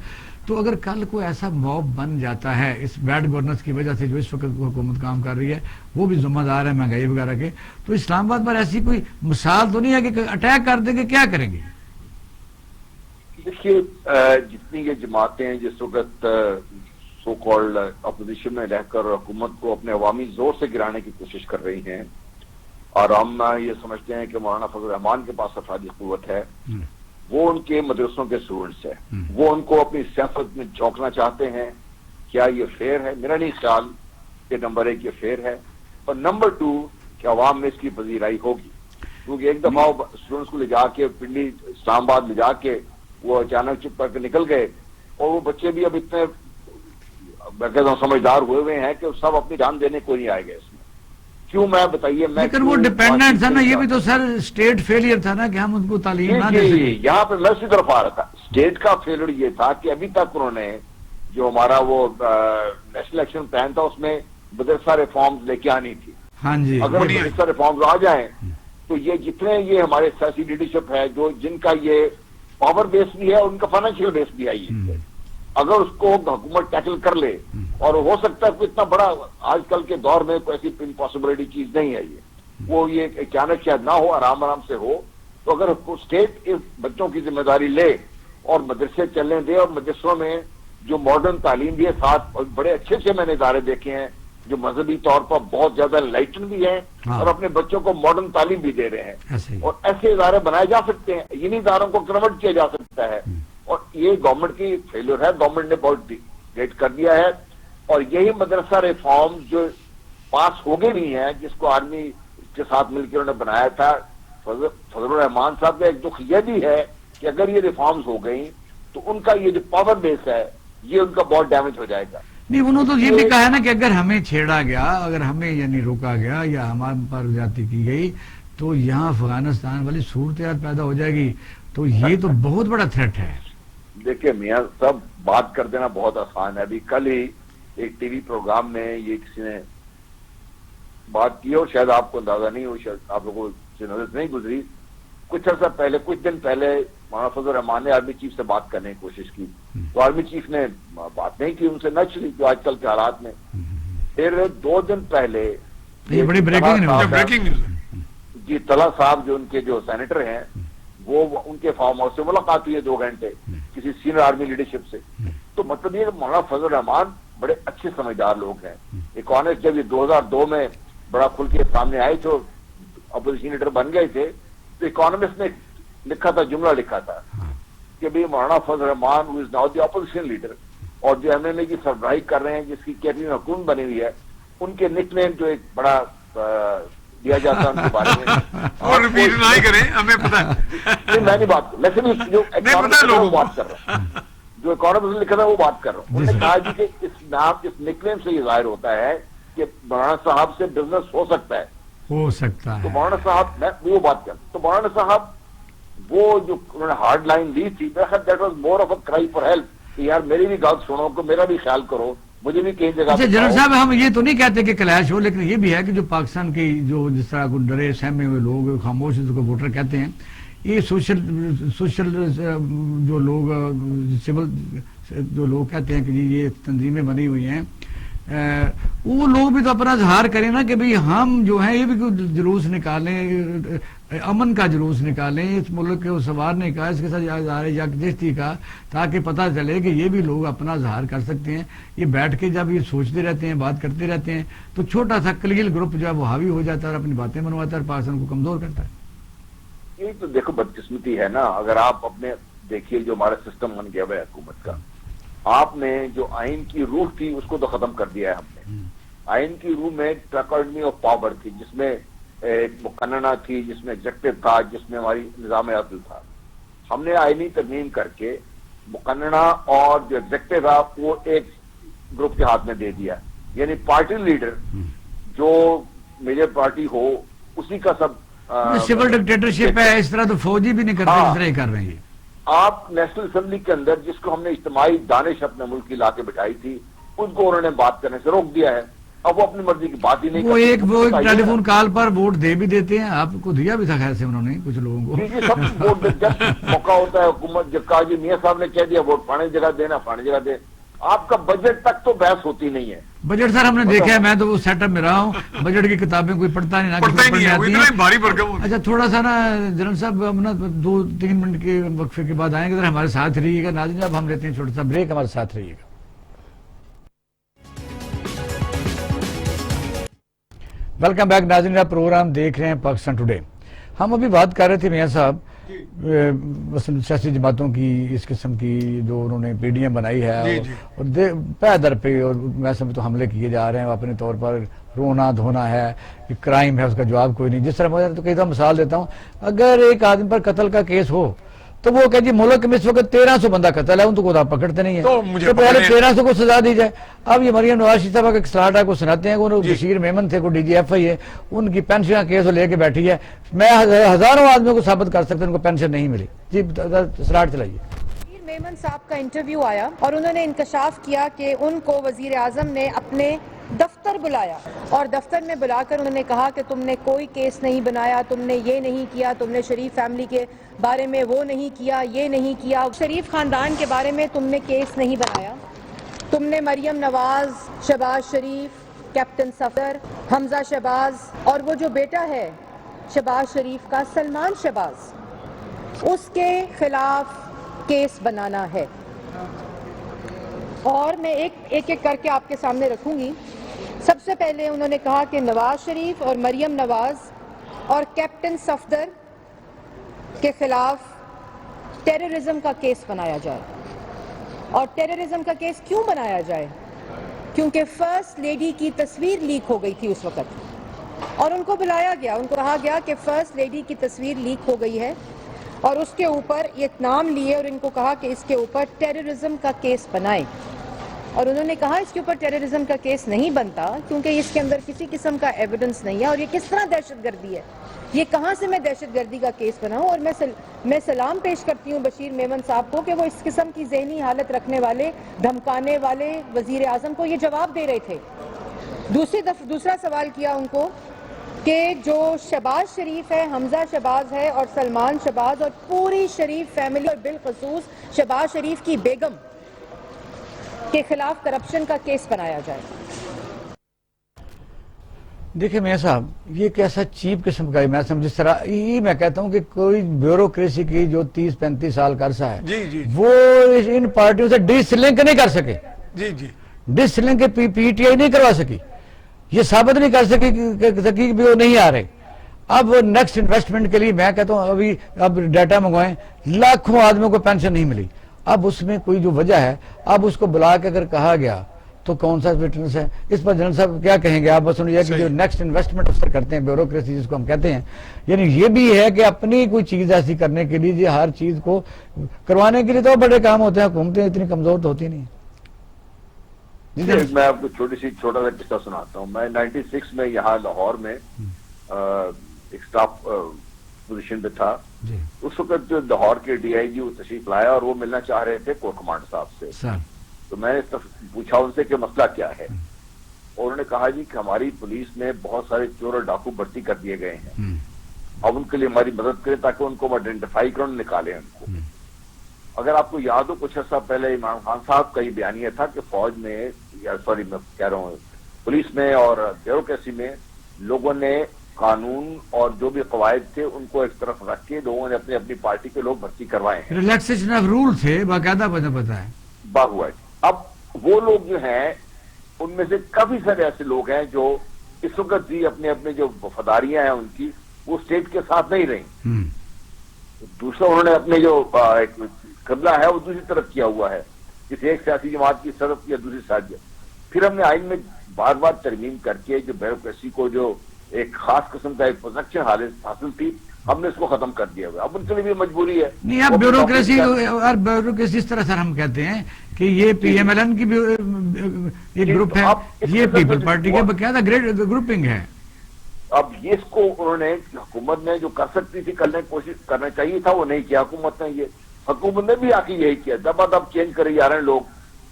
تو اگر کل کو ایسا موب بن جاتا ہے اس بیڈ گورننس کی وجہ سے جو اس وقت حکومت کام کر رہی ہے, وہ بھی ذمہ دار ہے مہنگائی وغیرہ کے, تو اسلام آباد پر ایسی کوئی مثال تو نہیں ہے کہ اٹیک کر دیں گے, کیا کریں گے؟ دیکھیے جتنی یہ جماعتیں ہیں جس وقت سو کالڈ اپوزیشن میں رہ کر حکومت کو اپنے عوامی زور سے گرانے کی کوشش کر رہی ہیں, اور ہم یہ سمجھتے ہیں کہ مولانا فضل الرحمان کے پاس افرادی قوت ہے, وہ ان کے مدرسوں کے اسٹوڈنٹس ہیں, وہ ان کو اپنی سیاست میں جھونکنا چاہتے ہیں. کیا یہ فیئر ہے؟ میرا نہیں خیال کہ نمبر 1 یہ فیئر ہے, اور نمبر 2 کہ عوام میں اس کی پذیرائی ہوگی. کیونکہ ایک دفعہ اسٹوڈنٹس کو لے جا کے پنڈی اسلام آباد لے جا کے وہ اچانک چپ کر کے نکل گئے, اور وہ بچے بھی اب اتنے سمجھدار ہوئے ہیں کہ سب اپنی جان دینے کو نہیں آئے گا اس میں. کیوں میں بتائیے, لیکن وہ ڈیپینڈنٹ تھا نا, یہ بھی تو سر اسٹیٹ فیلئر تھا نا کہ ہم ان کو تعلیم نہ دے سکے. یہاں پہ میں اسی طرف آ رہا تھا, اسٹیٹ کا فیلئر یہ تھا کہ ابھی تک انہوں نے جو ہمارا وہ نیشنل ایکشن پلان تھا اس میں مدرسہ ریفارمز لے کے آنی تھی. ہاں جی, اگر مدرسہ ریفارمز آ جائیں تو یہ جتنے یہ ہمارے سیاسی لیڈرشپ ہے جو جن کا یہ پاور بیس بھی ہے, ان کا فائنینشیل بیس بھی ہے, اگر اس کو حکومت ٹیکل کر لے اور ہو سکتا ہے کوئی اتنا بڑا آج کل کے دور میں کوئی ایسی امپاسبلٹی چیز نہیں ہے وہ یہ اچانک شاید نہ ہو، آرام آرام سے ہو. تو اگر اسٹیٹ اس بچوں کی ذمہ داری لے اور مدرسے چلنے دے، اور مدرسوں میں جو ماڈرن تعلیم بھی ہے ساتھ، بڑے اچھے سے میں نے ادارے دیکھے ہیں جو مذہبی طور پر بہت زیادہ لائٹن بھی ہیں اور اپنے بچوں کو ماڈرن تعلیم بھی دے رہے ہیں، اور ایسے ادارے بنائے جا سکتے ہیں، انہی اداروں کو کنورٹ کیا جا سکتا ہے. اور یہ گورنمنٹ کی فیلئر ہے، گورنمنٹ نے بہت لیٹ کر دیا ہے. اور یہی مدرسہ ریفارم جو پاس ہو گئے نہیں ہیں، جس کو آرمی کے ساتھ مل کے انہوں نے بنایا تھا، فضل الرحمان صاحب کا ایک دکھ یہ بھی ہے کہ اگر یہ ریفارمز ہو گئی تو ان کا یہ جو پاور بیس ہے یہ ان کا بہت ڈیمیج ہو جائے گا. نہیں، انہوں تو یہ بھی کہا ہے نا کہ اگر ہمیں چھیڑا گیا، اگر ہمیں یعنی روکا گیا یا ہمارے پر زیادتی کی گئی تو یہاں افغانستان والی صورتحال پیدا ہو جائے گی. تو یہ تو بہت بڑا تھریٹ ہے. دیکھیں میاں صاحب، بات کر دینا بہت آسان ہے. ابھی کل ہی ایک ٹی وی پروگرام میں یہ کسی نے بات کی اور شاید آپ کو اندازہ نہیں ہو، شاید آپ لوگوں سے نظر نہیں گزری. کچھ عرصہ پہلے، کچھ دن پہلے مولانا فضل الرحمان نے آرمی چیف سے بات کرنے کی کوشش کی تو آرمی چیف نے بات نہیں کی ان سے، نیچرلی جو آج کل کے حالات میں. پھر 2 دن پہلے یہ بڑی بریکنگ نیوز جی طلحہ صاحب جو ان کے جو سینیٹر ہیں، وہ ان کے فارم ہاؤس سے ملاقات ہوئی ہے 2 گھنٹے کسی سینئر آرمی لیڈرشپ سے. تو مطلب یہ مولانا فضل الرحمان بڑے اچھے سمجھدار لوگ ہیں. اکانومسٹ جب یہ 2002 میں بڑا کھل کے سامنے آئے تو اپوزیشن لیڈر بن گئے تھے، تو اکانومسٹ نے لکھا تھا، جملہ لکھا تھا کہ بھی مولانا فضل الرحمان who is now the opposition leader اور جو ایم ایم اے کی سربراہی کر رہے ہیں، جس کی کیبنٹ حکومت بنی ہوئی ہے، ان کے نک نیم جو ایک بڑا دیا جاتا ہے ان کے بارے میں اور ریپیٹ نہ ہی کریں، ہمیں پتہ ہے. میں نہیں بات ویسے بھی جو اکانومسٹ بات کر رہا ہوں، جو اکانومسٹ نے لکھا تھا وہ بات کر رہا ہوں. انہوں نے کہا جی کہ اس نام، اس نک نیم سے یہ ظاہر ہوتا ہے کہ مولانا صاحب سے بزنس ہو سکتا ہے. تو مولانا صاحب، میں وہ بات کر، تو مولانا صاحب وہ جو انہوں نے ہارڈ لائن لی تھی، دیٹ واز مور آف اے کرائی فار ہیلپ کہ یار میری بھی بات سنو، کو میرا بھی خیال کرو، مجھے بھی کئی جگہ. جنرل صاحب، ہم یہ تو نہیں کہتے کہ کلیش ہو، لیکن یہ بھی ہے کہ جو پاکستان کی جو جس طرح کو ڈرے سہمے ہوئے لوگ، خاموش جس کو ووٹر کہتے ہیں، یہ سوشل جو لوگ، سول جو لوگ کہتے ہیں کہ جی یہ تنظیمیں بنی ہوئی ہیں، وہ لوگ بھی تو اپنا اظہار کریں نا کہ بھئی ہم جو ہیں یہ بھی کوئی جلوس نکالیں، امن کا جلوس نکالیں، اس ملک کے سنوارنے کا، اس کے ساتھ اظہار یکجہتی کا، تاکہ پتہ چلے کہ یہ بھی لوگ اپنا اظہار کر سکتے ہیں. یہ بیٹھ کے جب یہ سوچتے رہتے ہیں، بات کرتے رہتے ہیں، تو چھوٹا سا قلیل گروپ جو ہے وہ حاوی ہو جاتا ہے اور اپنی باتیں منواتا ہے اور پاکستان کو کمزور کرتا ہے. یہ تو دیکھو بدقسمتی ہے نا. اگر آپ اپنے دیکھیے جو ہمارا سسٹم بن گیا ہوا ہے حکومت کا، آپ نے جو آئین کی روح تھی اس کو تو ختم کر دیا ہے ہم نے. آئین کی روح میں ٹراکارڈمی آف پاور تھی، جس میں ایک مقننہ تھی، جس میں ایگزیکٹو تھا، جس میں ہماری نظام عدل تھا. ہم نے آئینی ترمیم کر کے مقننہ اور جو ایگزیکٹو تھا وہ ایک گروپ کے ہاتھ میں دے دیا. یعنی پارٹی لیڈر جو میجر پارٹی ہو اسی کا سب سول ڈکٹیٹرشپ ہے. اس طرح تو فوجی بھی نہیں کرتے جس طرح کر رہے ہیں. آپ نیشنل اسمبلی کے اندر جس کو ہم نے اجتماعی دانش اپنے ملک کی لا کے بٹھائی تھی، ان کو انہوں نے بات کرنے سے روک دیا ہے. اب وہ اپنی مرضی کی بات ہی نہیں وہ ایک ٹیلی فون کال پر ووٹ دے بھی دیتے ہیں. آپ کو دیا بھی تھا خیر سے انہوں نے کچھ لوگوں کو. جی سب ووٹ جب موقع ہوتا ہے حکومت جب کہا جی میاں صاحب نے کہہ دیا ووٹ پانے جگہ دینا، پانے جگہ دے. آپ کا بجٹ تک تو بحث ہوتی نہیں ہے. بجٹ سر ہم نے دیکھا ہے، میں تو وہ سیٹ اپ میں رہا ہوں، بجٹ کی کتابیں کوئی پڑھتا نہیں، اچھا تھوڑا سا نا جنرل صاحب، ہم نا 2-3 منٹ کے وقفے کے بعد آئیں گے، ہمارے ساتھ رہیے گا. ناظرین اب ہم لیتے ہیں چھوٹا سا بریک، ہمارے ساتھ رہیے گا. ویلکم بیک ناظرین، آپ پروگرام دیکھ رہے ہیں پاکستان ٹوڈے. ہم ابھی بات کر رہے تھے میاں صاحب سیاسی جماعتوں کی، اس قسم کی جو انہوں نے پیڑیاں بنائی ہے اور پے در پہ اور ویسے میں تو حملے کیے جا رہے ہیں، اپنے طور پر رونا دھونا ہے کہ کرائم ہے، اس کا جواب کوئی نہیں. جس طرح میں تو کئی دفعہ مثال دیتا ہوں، اگر ایک آدمی پر قتل کا کیس ہو تو وہ کہ جی ملک میں اس وقت 1300 بندہ قتل ہے، ان کو آپ پکڑتے نہیں ہیں، تو پہلے 1300 کو سزا دی جائے. اب یہ مریم نواز شریف صاحب کا ایک سلاٹ ہے کو سناتے ہیں کہ بشیر میمن تھے کو ڈی جی ایف آئی ہے، ان کی پینشن کا کیس لے کے بیٹھی ہے. میں ہزاروں آدمیوں کو ثابت کر سکتا ہوں ان کو پینشن نہیں ملی. جی سلاٹ چلائیے. میمن صاحب کا انٹرویو آیا اور انہوں نے انکشاف کیا کہ ان کو وزیر اعظم نے اپنے دفتر بلایا اور دفتر میں بلا کر انہوں نے کہا کہ تم نے کوئی کیس نہیں بنایا، تم نے یہ نہیں کیا، تم نے شریف فیملی کے بارے میں وہ نہیں کیا، یہ نہیں کیا، شریف خاندان کے بارے میں تم نے کیس نہیں بنایا. تم نے مریم نواز, شہباز شریف, کیپٹن صفدر, حمزہ شہباز اور وہ جو بیٹا ہے شہباز شریف کا سلمان شہباز, اس کے خلاف کیس بنانا ہے. اور میں ایک کر کے آپ کے سامنے رکھوں گی. سب سے پہلے انہوں نے کہا کہ نواز شریف اور مریم نواز اور کیپٹن صفدر کے خلاف ٹیررزم کا کیس بنایا جائے. اور ٹیررزم کا کیس کیوں بنایا جائے؟ کیونکہ فرسٹ لیڈی کی تصویر لیک ہو گئی تھی اس وقت اور ان کو بلایا گیا, ان کو کہا گیا کہ فرسٹ لیڈی کی تصویر لیک ہو گئی ہے اور اس کے اوپر یہ نام لیے اور ان کو کہا کہ اس کے اوپر ٹیررزم کا کیس بنائیں. اور انہوں نے کہا اس کے اوپر ٹیررزم کا کیس نہیں بنتا کیونکہ اس کے اندر کسی قسم کا ایویڈنس نہیں ہے اور یہ کس طرح دہشت گردی ہے, یہ کہاں سے میں دہشت گردی کا کیس بناؤں. اور میں سلام پیش کرتی ہوں بشیر میمن صاحب کو کہ وہ اس قسم کی ذہنی حالت رکھنے والے, دھمکانے والے وزیر اعظم کو یہ جواب دے رہے تھے. دوسرا سوال کیا ان کو کہ جو شہباز شریف ہے, حمزہ شہباز ہے اور سلمان شہباز اور پوری شریف فیملی اور بالخصوص شہباز شریف کی بیگم کے خلاف کرپشن کا کیس بنایا جائے. دیکھیں میاں صاحب, یہ کیسا چیپ قسم کا ہے. میں جس طرح یہ میں کہتا ہوں کہ کوئی بیوروکریسی کی جو 30-35 سال کا عرصہ ہے وہ ان پارٹیوں سے ڈس لنک نہیں کر سکے. ڈس لنک پی ٹی آئی نہیں کروا سکی, یہ ثابت نہیں کر سکی بھی وہ نہیں آ رہے. اب نیکسٹ انویسٹمنٹ کے لیے میں کہتا ہوں اب ڈیٹا منگوائیں, لاکھوں آدمیوں کو پینشن نہیں ملی. اب اس میں کوئی جو وجہ ہے, اب اس کو بلا کے اگر کہا گیا تو کون سا وٹنس ہے اس پر؟ جنرل صاحب کیا کہیں گے آپ؟ بس سنیے کہ جو نیکسٹ انویسٹمنٹ افسر کرتے ہیں, بیوروکریسی جس کو ہم کہتے ہیں, یعنی یہ بھی ہے کہ اپنی کوئی چیز ایسی کرنے کے لیے ہر چیز کو کروانے کے لیے تو بڑے کام ہوتے ہیں. حکومتیں اتنی کمزور تو ہوتی نہیں. میں آپ کو چھوٹا سا قصہ سناتا ہوں. میں 96 میں یہاں لاہور میں ایک اسٹاف پوزیشن پہ تھا. اس وقت جو لاہور کے ڈی آئی جی وہ تشریف لایا اور وہ ملنا چاہ رہے تھے کور کمانڈر صاحب سے. تو میں نے پوچھا ان سے کہ مسئلہ کیا ہے, اور انہوں نے کہا جی کہ ہماری پولیس میں بہت سارے چور اور ڈاکو بھرتی کر دیے گئے ہیں, اب ان کے لیے ہماری مدد کریں تاکہ ان کو آئیڈینٹیفائی کریں, نکالیں ان کو. اگر آپ کو یاد ہو کچھ عرصہ پہلے عمران خان صاحب کا یہ بیانیہ تھا کہ فوج میں میں کہہ رہا ہوں پولیس میں اور بیوروکریسی میں لوگوں نے قانون اور جو بھی قواعد تھے ان کو ایک طرف رکھ کے لوگوں نے اپنی اپنی پارٹی کے لوگ بھرتی کروائے ہیں. ریلیکسیشن آف رول تھے باقاعدہ, پتا ہے بات ہوا ہے. اب وہ لوگ جو ہیں ان میں سے کافی سارے ایسے لوگ ہیں جو اس وقت بھی اپنے اپنے جو وفاداریاں ہیں ان کی وہ اسٹیٹ کے ساتھ نہیں رہیں. دوسرا انہوں نے اپنے جو قبلہ ہے وہ دوسری طرف کیا ہوا ہے, کسی ایک سیاسی جماعت کی طرف یا دوسری ساتھ. پھر ہم نے آئین میں بار بار ترمیم کر کے جو بیوروکریسی کو جو ایک خاص قسم کا ایک پروٹیکشن حاصل تھی ہم نے اس کو ختم کر دیا ہوا. اب ان کے لیے بھی مجبوری ہے. نہیں, اب بیوروکریسی اس طرح سر ہم کہتے ہیں کہ یہ پی ایم ایل این کی ایک گروپ ہے, یہ پیپل پارٹی کے باقاعدہ گروپنگ ہے. اب یہ اس کو انہوں نے حکومت نے جو کر سکتی تھی کرنے کی کوشش کرنا چاہیے تھا وہ نہیں کیا حکومت نے. یہ حکومت نے بھی آ کے یہی کیا, دب چینج کرے جا رہے ہیں لوگ.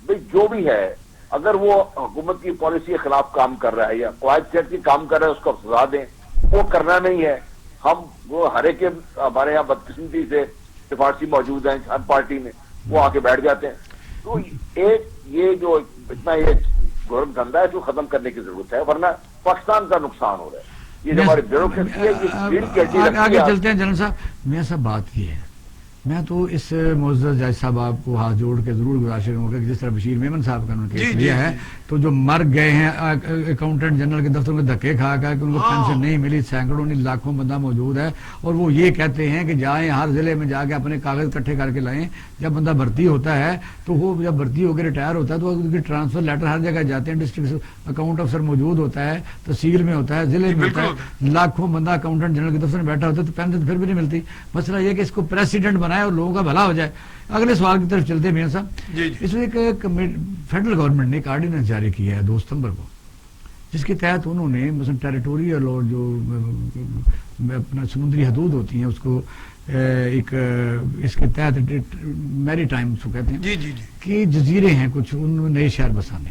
بھائی جو بھی ہے اگر وہ حکومت کی پالیسی کے خلاف کام کر رہا ہے یا قواعد سیٹ کی کام کر رہا ہے اس کو سزا دیں. وہ کرنا نہیں ہے. ہم وہ ہر ایک ہمارے یہاں بدقسمتی سے سفارشی موجود ہیں ہر پارٹی میں, وہ آ کے بیٹھ جاتے ہیں. تو ایک یہ جو اتنا یہ گورنمنٹ دھندا ہے اس کو ختم کرنے کی ضرورت ہے, ورنہ پاکستان کا نقصان ہو رہا ہے. یہ جو ہماری بیوروکریسی ہے یہ آگے چلتے ہیں. جنرل صاحب میرا سب بات یہ ہے, میں تو اس معزز جج صاحب آپ کو ہاتھ جوڑ کے ضرور گزارش کروں گا کہ جس طرح بشیر میمن صاحب کا انہوں نے کیس لیا ہے تو جو مر گئے ہیں اکاؤنٹنٹ جنرل کے دفتر میں دھکے کھا کہ ان کو پینشن نہیں ملی, سینکڑوں نہیں لاکھوں بندہ موجود ہے, اور وہ یہ کہتے ہیں کہ جائیں ہر ضلع میں جا کے اپنے کاغذ اکٹھے کر کے لائیں. جب بندہ بھرتی ہوتا ہے تو وہ جب بھرتی ہو کے ریٹائر ہوتا ہے تو ان کی ٹرانسفر لیٹر ہر جگہ جاتے ہیں, ڈسٹرکٹ اکاؤنٹ افسر موجود ہوتا ہے, تحصیل میں ہوتا ہے, ضلع میں ہوتا ہے, لاکھوں بندہ اکاؤنٹنٹ جنرل کے دفتر میں بیٹھا ہوتا ہے تو پینشن پھر بھی نہیں ملتی. مسئلہ یہ کہ اس کو پریسیڈنٹ بنائے اور لوگوں کا بھلا ہو جائے. اگلے سوال کی طرف چلتے ہیں میاں صاحب. اس میں ایک فیڈرل گورنمنٹ نے ایک آرڈیننس جاری کیا ہے 2 ستمبر کو, جس کے تحت انہوں نے مثلا ٹیریٹوریل اور جو اپنا سمندری حدود ہوتی ہیں اس کو ایک اس کے تحت میری ٹائم کو کہتے ہیں کہ جزیرے ہیں کچھ ان میں نئے شہر بسانے.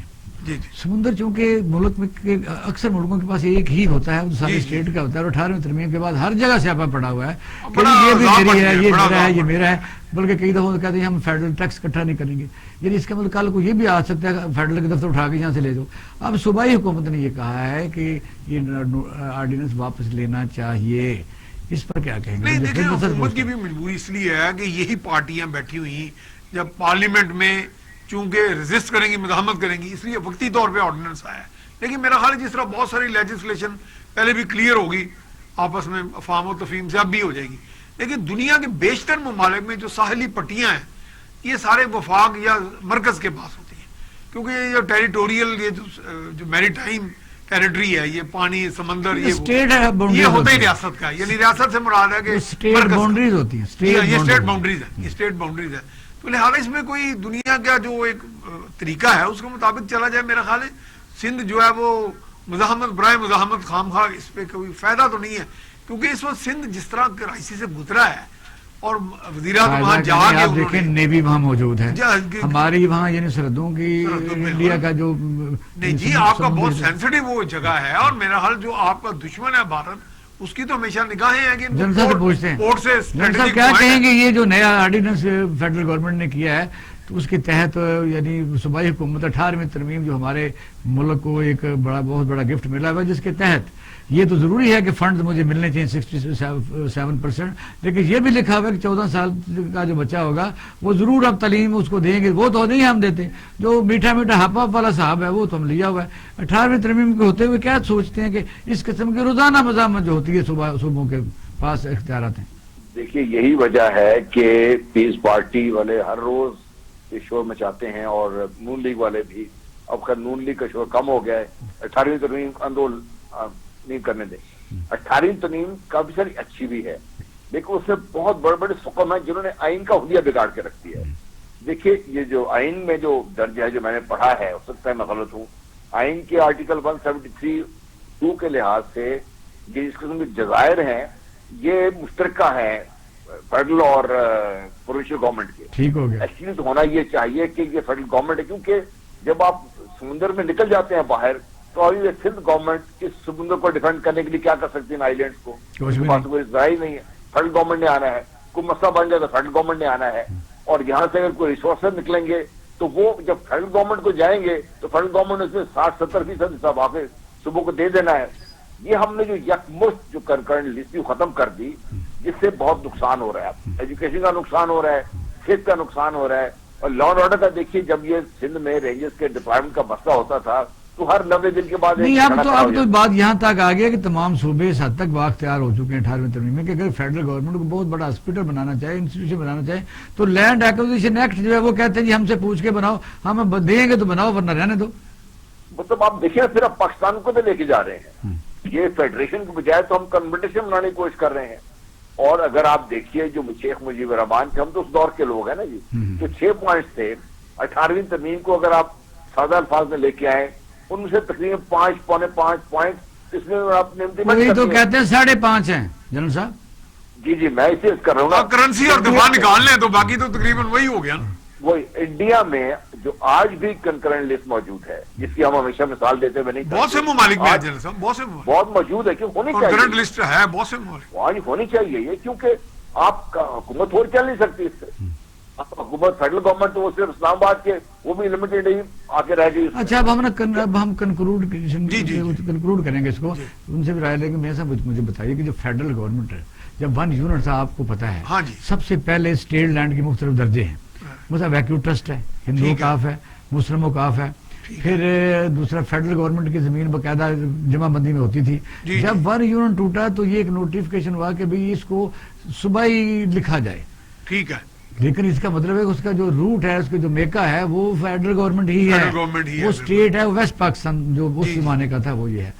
سمندر چونکہ ملک میں اکثر ملکوں کے پاس ایک ہی ہوتا ہے، وہ ساری اسٹیٹ کا ہوتا ہے، اور 18ویں ترمیم کے بعد ہر جگہ سیاپا پڑا ہوا ہے کہ یہ بھی میری ہے، یہ میرا ہے، یہ میرا ہے، بلکہ کئی دفعہ کہتے ہیں ہم فیڈرل ٹیکس اکٹھا نہیں کریں گے، یعنی اس کا مطلب کل کو یہ بھی آ سکتا ہے فیڈرل کے دفتر اٹھا کے یہاں سے لے جاؤ۔ اب صوبائی حکومت نے یہ کہا ہے کہ یہ آرڈیننس واپس لینا چاہیے، اس پر کیا کہیں گے؟ نہیں دیکھیں، حکومت کی بھی مجبوری اس لیے ہے کہ یہی پارٹیاں بیٹھی ہوئی جب پارلیمنٹ میں چونکہ ریزسٹ کریں گی، مزاحمت کریں گی، اس لیے وقتی طور پہ آرڈیننس آیا ہے۔ لیکن میرا خیال ہے جس طرح بہت ساری لیجسلیشن پہلے بھی کلیئر ہوگی آپس میں افہام و تفہیم سے، اب بھی ہو جائے گی، لیکن دنیا کے بیشتر ممالک میں جو ساحلی پٹیاں ہیں یہ سارے وفاق یا مرکز کے پاس ہوتی ہیں، کیونکہ یہ جو ٹیریٹوریل، یہ جو میری ٹائم ٹیریٹری ہے، یہ پانی، سمندر، یہ ہوتا ہی ریاست کا ہے، یعنی ریاست سے مراد ہے کہ اسٹیٹ باؤنڈریز ہوتی ہیں، یہ اسٹیٹ باؤنڈریز ہے، یہ اسٹیٹ باؤنڈریز ہے۔ تو لہٰذا اس میں کوئی دنیا کا جو ایک طریقہ ہے اس کے مطابق چلا جائے، میرا خیال ہے سندھ جو ہے وہ مزاحمت برائے مزاحمت خام خواہ، اس پہ کوئی فائدہ تو نہیں ہے، کیونکہ اس وقت سندھ جس طرح کرائسی سے گزرا ہے اور وزیراعظم وہاں جا کے آپ دیکھیں نیوی وہاں موجود ہے، ہماری وہاں یعنی سرحدوں کی انڈیا کا جو نہیں جی آپ کا بہت سینسٹیو وہ جگہ ہے، اور میرا حال جو آپ کا دشمن ہے بھارت، اس کی تو ہمیشہ نگاہیں ہیں کہ جنرل صاحب پوچھتے ہیں کیا کہیں گے یہ جو نیا آرڈیننس فیڈرل گورنمنٹ نے کیا ہے تو اس کے تحت یعنی صوبائی حکومت 18ویں ترمیم جو ہمارے ملک کو ایک بہت بڑا گفٹ ملا ہوا ہے، جس کے تحت یہ تو ضروری ہے کہ فنڈز مجھے ملنے چاہیے 67%، لیکن یہ بھی لکھا ہوا ہے کہ 14 سال کا جو بچہ ہوگا وہ ضرور اب تعلیم اس کو دیں گے، وہ تو نہیں ہم دیتے، جو میٹھا میٹھا ہاپا والا صاحب ہے وہ تو ہم لیا ہوا ہے۔ 18ویں ترمیم کے ہوتے ہوئے کیا سوچتے ہیں کہ اس قسم کی روزانہ مزاحمت جو ہوتی ہے صوبوں کے پاس اختیارات ہیں؟ دیکھیے یہی وجہ ہے کہ پیس پارٹی والے ہر روز یہ شور مچاتے ہیں، اور نون لیگ والے بھی، اب خیر نون لیگ کا شور کم ہو گیا ہے، 18ویں ترمیم نہیں کرنے دیں۔ 18ویں ترمیم کافی ساری اچھی بھی ہے، لیکن اس میں بہت بڑے بڑے سقم ہیں جنہوں نے آئین کا حلیہ بگاڑ کے رکھ دیا ہے۔ دیکھیے یہ جو آئین میں جو درج ہے، جو میں نے پڑھا ہے، ہو سکتا ہے میں غلط ہوں، آئین کے آرٹیکل 173(2) کے لحاظ سے یہ جس قسم کے جزائر ہیں یہ مشترکہ ہیں فیڈرل اور پروونشل گورنمنٹ کے۔ ٹھیک ہو گیا، ایکچولی تو ہونا یہ چاہیے کہ یہ فیڈرل گورنمنٹ ہے، کیونکہ جب آپ سمندر میں نکل جاتے ہیں باہر تو ابھی یہ سندھ گورنمنٹ اس سمندر کو ڈیفینڈ کرنے کے لیے کیا کر سکتی ہے آئی لینڈس کو؟ کوئی ذرائع نہیں ہے، فیڈرل گورنمنٹ نے آنا ہے، کوئی مسئلہ بن جائے تو فیڈرل گورنمنٹ نے آنا ہے، اور یہاں سے اگر کوئی ریسورسز نکلیں گے تو وہ جب فیڈرل گورنمنٹ کو جائیں گے تو فیڈرل گورنمنٹ نے اس میں 60-70% حصہ واقع صوبوں کو دے دینا ہے۔ یہ ہم نے جو یکمشت جو کنکرنٹ لسٹ ختم کر دی، جس سے بہت نقصان ہو رہا ہے، ایجوکیشن کا نقصان ہو رہا ہے، صحت کا نقصان ہو رہا ہے، اور لا اینڈ آرڈر کا دیکھیے جب یہ سندھ میں رینجرز کے ڈپلائمنٹ کا مسئلہ ہوتا تھا تو ہر 90 دن کے بعد نہیں، اب تو بات یہاں تک آ گیا کہ تمام صوبے اس حد تک بااختیار ہو چکے ہیں 18ویں ترمیم میں کہ اگر فیڈرل گورنمنٹ کو بہت بڑا ہاسپٹل بنانا چاہے، انسٹیٹیوشن بنانا چاہے تو لینڈ ایکوزیشن ایکٹ جو ہے وہ کہتے ہیں جی ہم سے پوچھ کے بناؤ، ہم دیں گے تو بناؤ ورنہ رہنے دو۔ مطلب آپ دیکھیں پھر اب پاکستان کو تو لے کے جا رہے ہیں، یہ فیڈریشن کے بجائے تو ہم کنفیڈریشن بنانے کی کوشش کر رہے ہیں۔ اور اگر آپ دیکھیے جو شیخ مجیب الرحمان تھے، ہم تو اس دور کے لوگ ہیں نا جی، جو 6 پوائنٹس تھے 18ویں ترمیم کو اگر آپ سادہ الفاظ میں لے کے آئے، ان سے تقریباً 5.5 پوائنٹ اس میں آپ نے وہی تو کہتے ہیں 5.5 ہیں جنرل صاحب۔ جی میں اسے کر رہا ہوں، کرنسی اور دفاع نکال لیں تو باقی تو تقریباً وہی ہو گیا نا۔ وہ انڈیا میں جو آج بھی کنکرنٹ لسٹ موجود ہے، جس کی ہم ہمیشہ مثال دیتے ہوئے نہیں، بہت سے ممالک میں جنرل صاحب، بہت سے ممالک بہت موجود ہے، کیوں ہونی چاہیے کنکرنٹ لسٹ ہے بہت سے ممالک، آج ہونی چاہیے یہ، کیونکہ آپ کا حکومت اور چل نہیں سکتی اس سے۔ حکومت فیڈرل گورنمنٹ تو وہ صرف اسلام آباد کے وہ بھی لمیٹڈ ہی آ کے رہ گئی۔ اچھا اب ہم کنکلوڈ کریں گے اس کو، ان سے بھی رائے لیں گے۔ میں صاحب مجھے بتائیے کہ جو فیڈرل گورنمنٹ ہے جب 1 یونٹ تھا، آپ کو پتا ہے سب سے پہلے اسٹیٹ لینڈ کے مختلف درجے ہیں، مثلا ویکیو ٹرسٹ ہے، ہندو کاف ہے، مسلم وقاف ہے، پھر دوسرا فیڈرل گورنمنٹ کی زمین باقاعدہ جمع بندی میں ہوتی تھی۔ جب 1 یونٹ ٹوٹا تو یہ ایک نوٹیفکیشن ہوا کہ بھئی اس کو صوبائی لکھا جائے، ٹھیک ہے، لیکن اس کا مطلب ہے کہ اس کا جو روٹ ہے، اس کے جو میکا ہے وہ فیڈرل گورنمنٹ ہی ہے، وہ اسٹیٹ ہے، ویسٹ پاکستان جو اس زمانے کا تھا وہ یہ ہے۔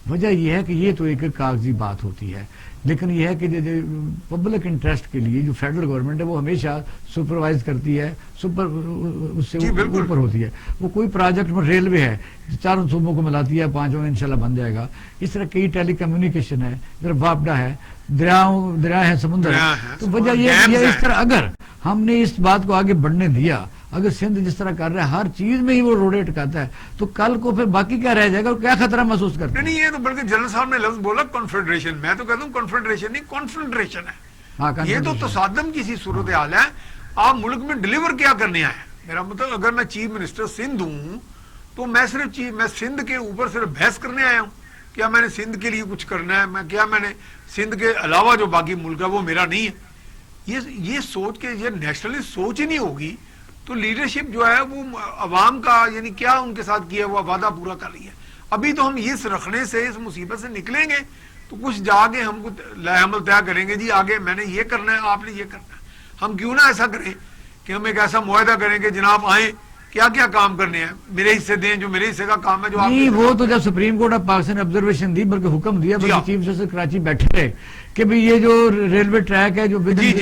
وجہ یہ ہے کہ یہ تو ایک کاغذی بات ہوتی ہے، لیکن یہ ہے کہ پبلک انٹرسٹ کے لیے جو فیڈرل گورنمنٹ ہے وہ ہمیشہ سپروائز کرتی ہے، اس سے اوپر ہوتی ہے۔ وہ کوئی پروجیکٹ میں ریلوے ہے 4 صوبوں کو ملاتی ہے، 5 میں انشاءاللہ بن جائے گا۔ اس طرح کئی ٹیلی کمیونیکیشن ہے، ادھر وابڈا ہے، دریا ہے، سمندر ہے۔ تو وجہ یہ اس طرح اگر ہم نے اس بات کو آگے بڑھنے دیا اگر سندھ جس طرح کر رہا ہے ہر چیز میں ہی وہ روڑے ٹکاتا ہے تو کل کو پھر باقی کیا رہ جائے گا اور کیا خطرہ محسوس کرتے ہیں؟ نہیں یہ تو بلکہ جنرل صاحب نے لفظ بولا کنفیڈریشن، میں تو کہتا ہوں کنفیڈریشن نہیں کانفرنٹریشن ہے، یہ تو تصادم کی سی صورتحال ہے. آپ ملک میں ڈلیور کیا کرنے آئے ہیں؟ میرا مطلب اگر میں چیف منسٹر سندھ ہوں تو میں سندھ کے اوپر صرف بحث کرنے آیا ہوں. کیا میں نے سندھ کے لیے کچھ کرنا ہے؟ کیا میں نے سندھ کے علاوہ جو باقی ملک ہے وہ میرا نہیں ہے؟ یہ سوچ کے یہ نیشنلسٹ سوچ ہی نہیں ہوگی تو لیڈرشپ جو ہے وہ عوام کا یعنی کیا ان کے ساتھ کیا وہ وعدہ پورا کر لیا. ابھی تو ہم اس رکھنے سے اس مصیبت سے نکلیں گے تو کچھ جا کے ہم کو لائحہ عمل طے کریں گے، جی آگے میں نے یہ کرنا ہے، آپ نے یہ کرنا ہے. ہم کیوں نہ ایسا کریں کہ ہم ایک ایسا معاہدہ کریں کہ جناب آئیں کیا کیا کام کرنے ہیں، میرے حصے دیں، جو میرے حصے کا کام ہے جو آپ نہیں. وہ تو جب سپریم کورٹ آف پاکستان نے آبزرویشن دی بلکہ حکم دیا بلکہ چیف جسٹس کراچی بیٹھے رہے کہ بھئی یہ جو ریلوے ٹریک ہے جو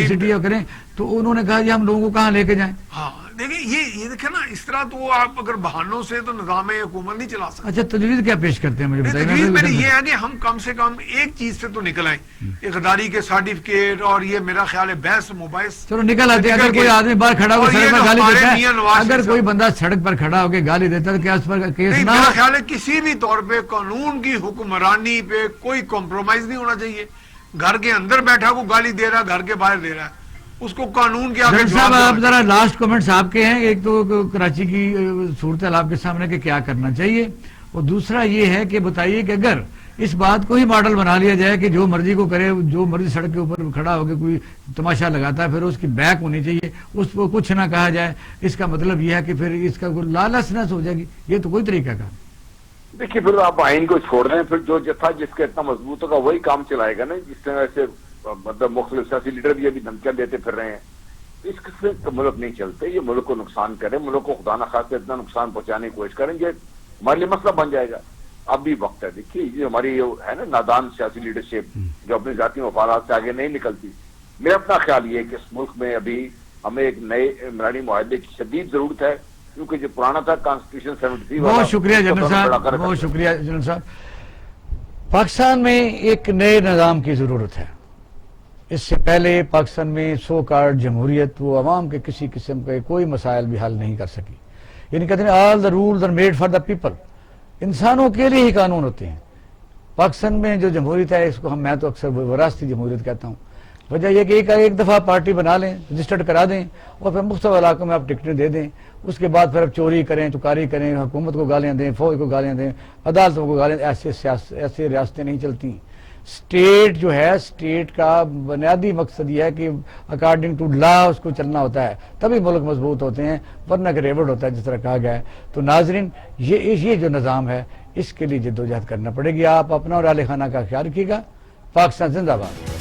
سٹی کریں تو انہوں نے کہا جی ہم لوگوں کو کہاں لے کے جائیں. ہاں دیکھیں یہ دیکھیں نا اس طرح تو آپ اگر بہانوں سے تو نظام حکومت نہیں چلا سکتے. اچھا تجویز کیا پیش کرتے ہیں مجھے بتائیے؟ تجویز میری یہ ہے کہ ہم کم سے کم ایک چیز سے تو نکل آئیں، اقتداری کے سرٹیفکیٹ اور یہ میرا خیال ہے بحث مباحث. چلو نکل آتے ہیں. اگر کوئی آدمی باہر کھڑا ہو سڑک پر گالی دیتا ہے، اگر کوئی بندہ سڑک پر کھڑا ہو کے گالی دیتا ہے تو کیا اس پر کیس نہ؟ میرا خیال ہے کسی بھی طور پہ قانون کی حکمرانی پہ کوئی کمپرومائز نہیں ہونا چاہیے. گھر کے اندر بیٹھا کو گالی دے رہا ہے، گھر کے باہر دے رہا ہے، اس کو قانون کے آگے صاحب آپ ذرا لاسٹ کمنٹس آپ کے ہیں. ایک تو کراچی کی صورتحال آپ کے سامنے کہ کیا کرنا چاہیے، اور دوسرا یہ ہے کہ بتائیے کہ اگر اس بات کو ہی ماڈل بنا لیا جائے کہ جو مرضی کو کرے، جو مرضی سڑک کے اوپر کھڑا ہو کے کوئی تماشا لگاتا ہے پھر اس کی بیک ہونی چاہیے، اس کو کچھ نہ کہا جائے، اس کا مطلب یہ ہے کہ پھر اس کا لالچنس ہو جائے گی. یہ تو کوئی طریقہ کا دیکھیے پھر آپ آئین کو چھوڑ رہے ہیں، پھر جو جتھا جس کا اتنا مضبوط ہوگا وہی کام چلائے گا نا. جس طرح سے مطلب مختلف سیاسی لیڈر بھی ابھی دھمکیاں دیتے پھر رہے ہیں، اس قسم کا ملک نہیں چلتے. یہ ملک کو نقصان کرے، ملک کو خدا نخواستہ اتنا نقصان پہنچانے کی کوشش کریں گے ہمارے لیے مسئلہ بن جائے گا. اب بھی وقت ہے. دیکھیے یہ ہماری ہے نا نادان سیاسی لیڈرشپ جو اپنے ذاتی مفادات سے آگے نہیں نکلتی. میرا اپنا خیال یہ ہے کہ اس ملک میں ابھی ہمیں ایک نئے عمرانی معاہدے کی شدید ضرورت ہے، کیونکہ جو پرانا تھا کانسٹیٹیوشن 73 والا. بہت شکریہ جنرل صاحب، بہت شکریہ جنرل صاحب. پاکستان میں ایک نئے نظام کی ضرورت ہے. اس سے پہلے پاکستان میں سو کارڈ جمہوریت وہ عوام کے کسی قسم کے کوئی مسائل بھی حل نہیں کر سکی. یعنی کہتے ہیں all the rules are made for the people, انسانوں کے لیے ہی قانون ہوتے ہیں. پاکستان میں جو جمہوریت ہے اس کو میں تو اکثر وراثتی جمہوریت کہتا ہوں. وجہ یہ کہ ایک دفعہ پارٹی بنا لیں، رجسٹرڈ کرا دیں اور پھر مختلف علاقوں میں آپ ٹکٹیں دے دیں. اس کے بعد پھر اب چوری کریں، چکاری کریں، حکومت کو گالیاں دیں، فوج کو گالیاں دیں، عدالتوں کو گالیاں دیں. ایسے ریاستیں نہیں چلتی. اسٹیٹ جو ہے اسٹیٹ کا بنیادی مقصد یہ ہے کہ اکارڈنگ ٹو لا اس کو چلنا ہوتا ہے، تبھی ملک مضبوط ہوتے ہیں، ورنہ کہ ریورڈ ہوتا ہے جس طرح کہا گیا ہے. تو ناظرین یہ جو نظام ہے اس کے لیے جدوجہد کرنا پڑے گی. آپ اپنا اور اہل خانہ کا خیال رکھیے گا. پاکستان زندہ باد.